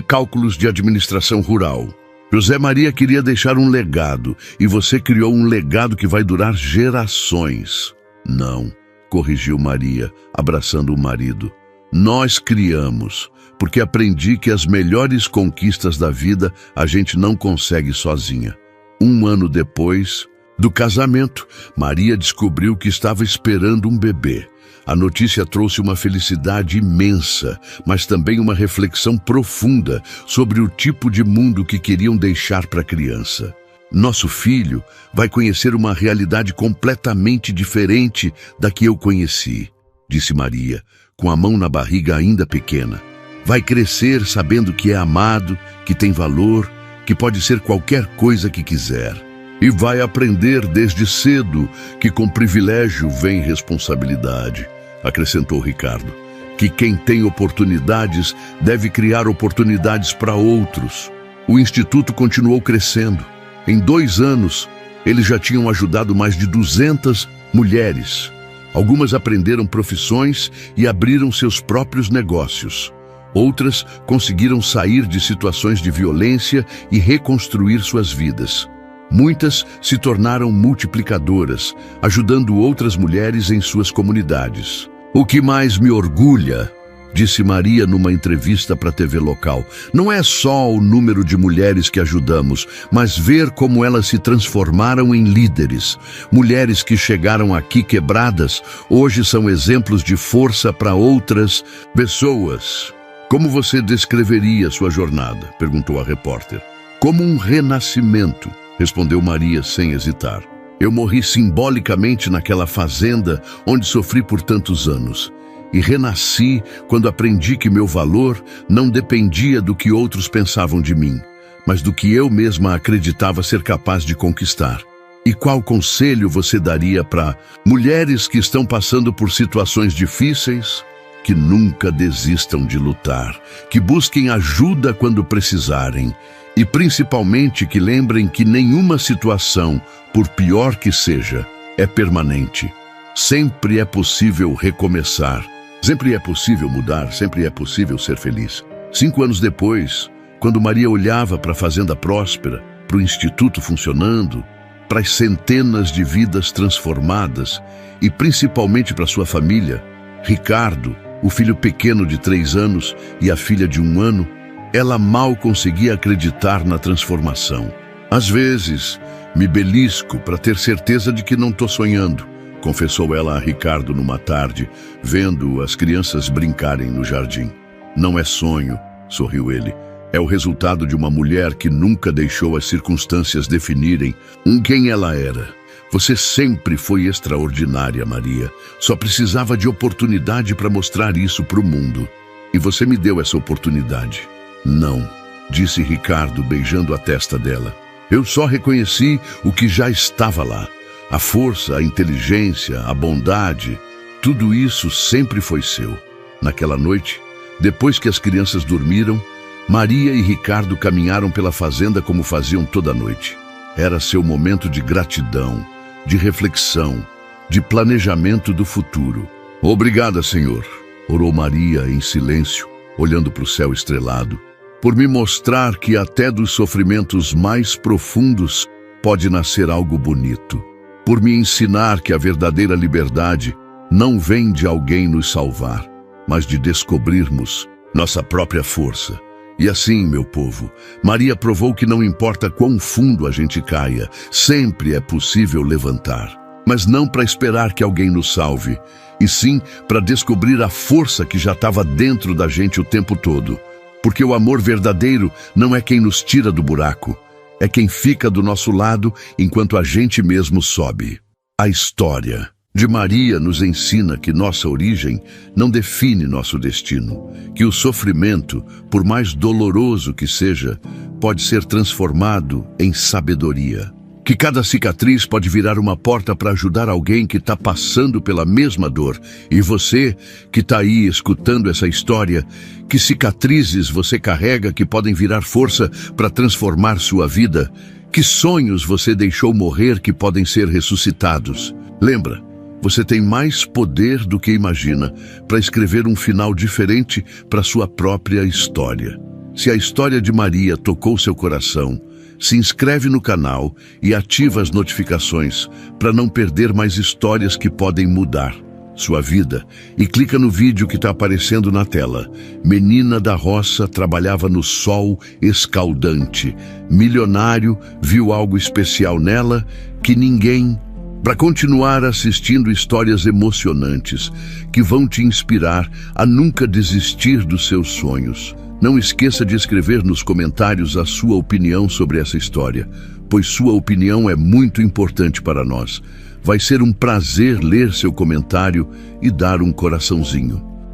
cálculos de administração rural. José Maria queria deixar um legado, e você criou um legado que vai durar gerações. Não, corrigiu Maria, abraçando o marido. Nós criamos, porque aprendi que as melhores conquistas da vida a gente não consegue sozinha. 1 ano depois do casamento, Maria descobriu que estava esperando um bebê. A notícia trouxe uma felicidade imensa, mas também uma reflexão profunda sobre o tipo de mundo que queriam deixar para a criança. Nosso filho vai conhecer uma realidade completamente diferente da que eu conheci, disse Maria, com a mão na barriga ainda pequena. Vai crescer sabendo que é amado, que tem valor, que pode ser qualquer coisa que quiser. E vai aprender desde cedo que com privilégio vem responsabilidade, acrescentou Ricardo. Que quem tem oportunidades deve criar oportunidades para outros. O Instituto continuou crescendo. Em 2 anos, eles já tinham ajudado mais de 200 mulheres. Algumas aprenderam profissões e abriram seus próprios negócios. Outras conseguiram sair de situações de violência e reconstruir suas vidas. Muitas se tornaram multiplicadoras, ajudando outras mulheres em suas comunidades. O que mais me orgulha, disse Maria numa entrevista para a TV local, não é só o número de mulheres que ajudamos, mas ver como elas se transformaram em líderes. Mulheres que chegaram aqui quebradas, hoje são exemplos de força para outras pessoas. Como você descreveria sua jornada? Perguntou a repórter. Como um renascimento, respondeu Maria sem hesitar. Eu morri simbolicamente naquela fazenda onde sofri por tantos anos. E renasci quando aprendi que meu valor não dependia do que outros pensavam de mim, mas do que eu mesma acreditava ser capaz de conquistar. E qual conselho você daria para mulheres que estão passando por situações difíceis? Que nunca desistam de lutar, que busquem ajuda quando precisarem e principalmente que lembrem que nenhuma situação, por pior que seja, é permanente. Sempre é possível recomeçar, sempre é possível mudar, sempre é possível ser feliz. 5 anos depois, quando Maria olhava para a fazenda próspera, para o instituto funcionando, para as centenas de vidas transformadas e principalmente para sua família, Ricardo, o filho pequeno de 3 anos e a filha de 1 ano, ela mal conseguia acreditar na transformação. Às vezes, me belisco para ter certeza de que não estou sonhando, confessou ela a Ricardo numa tarde, vendo as crianças brincarem no jardim. Não é sonho, sorriu ele. É o resultado de uma mulher que nunca deixou as circunstâncias definirem quem ela era. Você sempre foi extraordinária, Maria. Só precisava de oportunidade para mostrar isso para o mundo. E você me deu essa oportunidade. Não, disse Ricardo, beijando a testa dela. Eu só reconheci o que já estava lá. A força, a inteligência, a bondade, tudo isso sempre foi seu. Naquela noite, depois que as crianças dormiram, Maria e Ricardo caminharam pela fazenda como faziam toda noite. Era seu momento de gratidão, de reflexão, de planejamento do futuro. Obrigada, Senhor, orou Maria em silêncio, olhando para o céu estrelado, por me mostrar que até dos sofrimentos mais profundos pode nascer algo bonito, por me ensinar que a verdadeira liberdade não vem de alguém nos salvar, mas de descobrirmos nossa própria força. E assim, meu povo, Maria provou que não importa quão fundo a gente caia, sempre é possível levantar. Mas não para esperar que alguém nos salve, e sim para descobrir a força que já estava dentro da gente o tempo todo. Porque o amor verdadeiro não é quem nos tira do buraco, é quem fica do nosso lado enquanto a gente mesmo sobe. A história de Maria nos ensina que nossa origem não define nosso destino, que o sofrimento, por mais doloroso que seja, pode ser transformado em sabedoria, que cada cicatriz pode virar uma porta para ajudar alguém que está passando pela mesma dor. E você, que está aí escutando essa história, que cicatrizes você carrega que podem virar força para transformar sua vida? Que sonhos você deixou morrer que podem ser ressuscitados? Lembra, você tem mais poder do que imagina para escrever um final diferente para sua própria história. Se a história de Maria tocou seu coração, se inscreve no canal e ativa as notificações para não perder mais histórias que podem mudar sua vida. E clica no vídeo que está aparecendo na tela. Menina da roça trabalhava no sol escaldante. Milionário viu algo especial nela que ninguém... Para continuar assistindo histórias emocionantes que vão te inspirar a nunca desistir dos seus sonhos. Não esqueça de escrever nos comentários a sua opinião sobre essa história, pois sua opinião é muito importante para nós. Vai ser um prazer ler seu comentário e dar um coraçãozinho.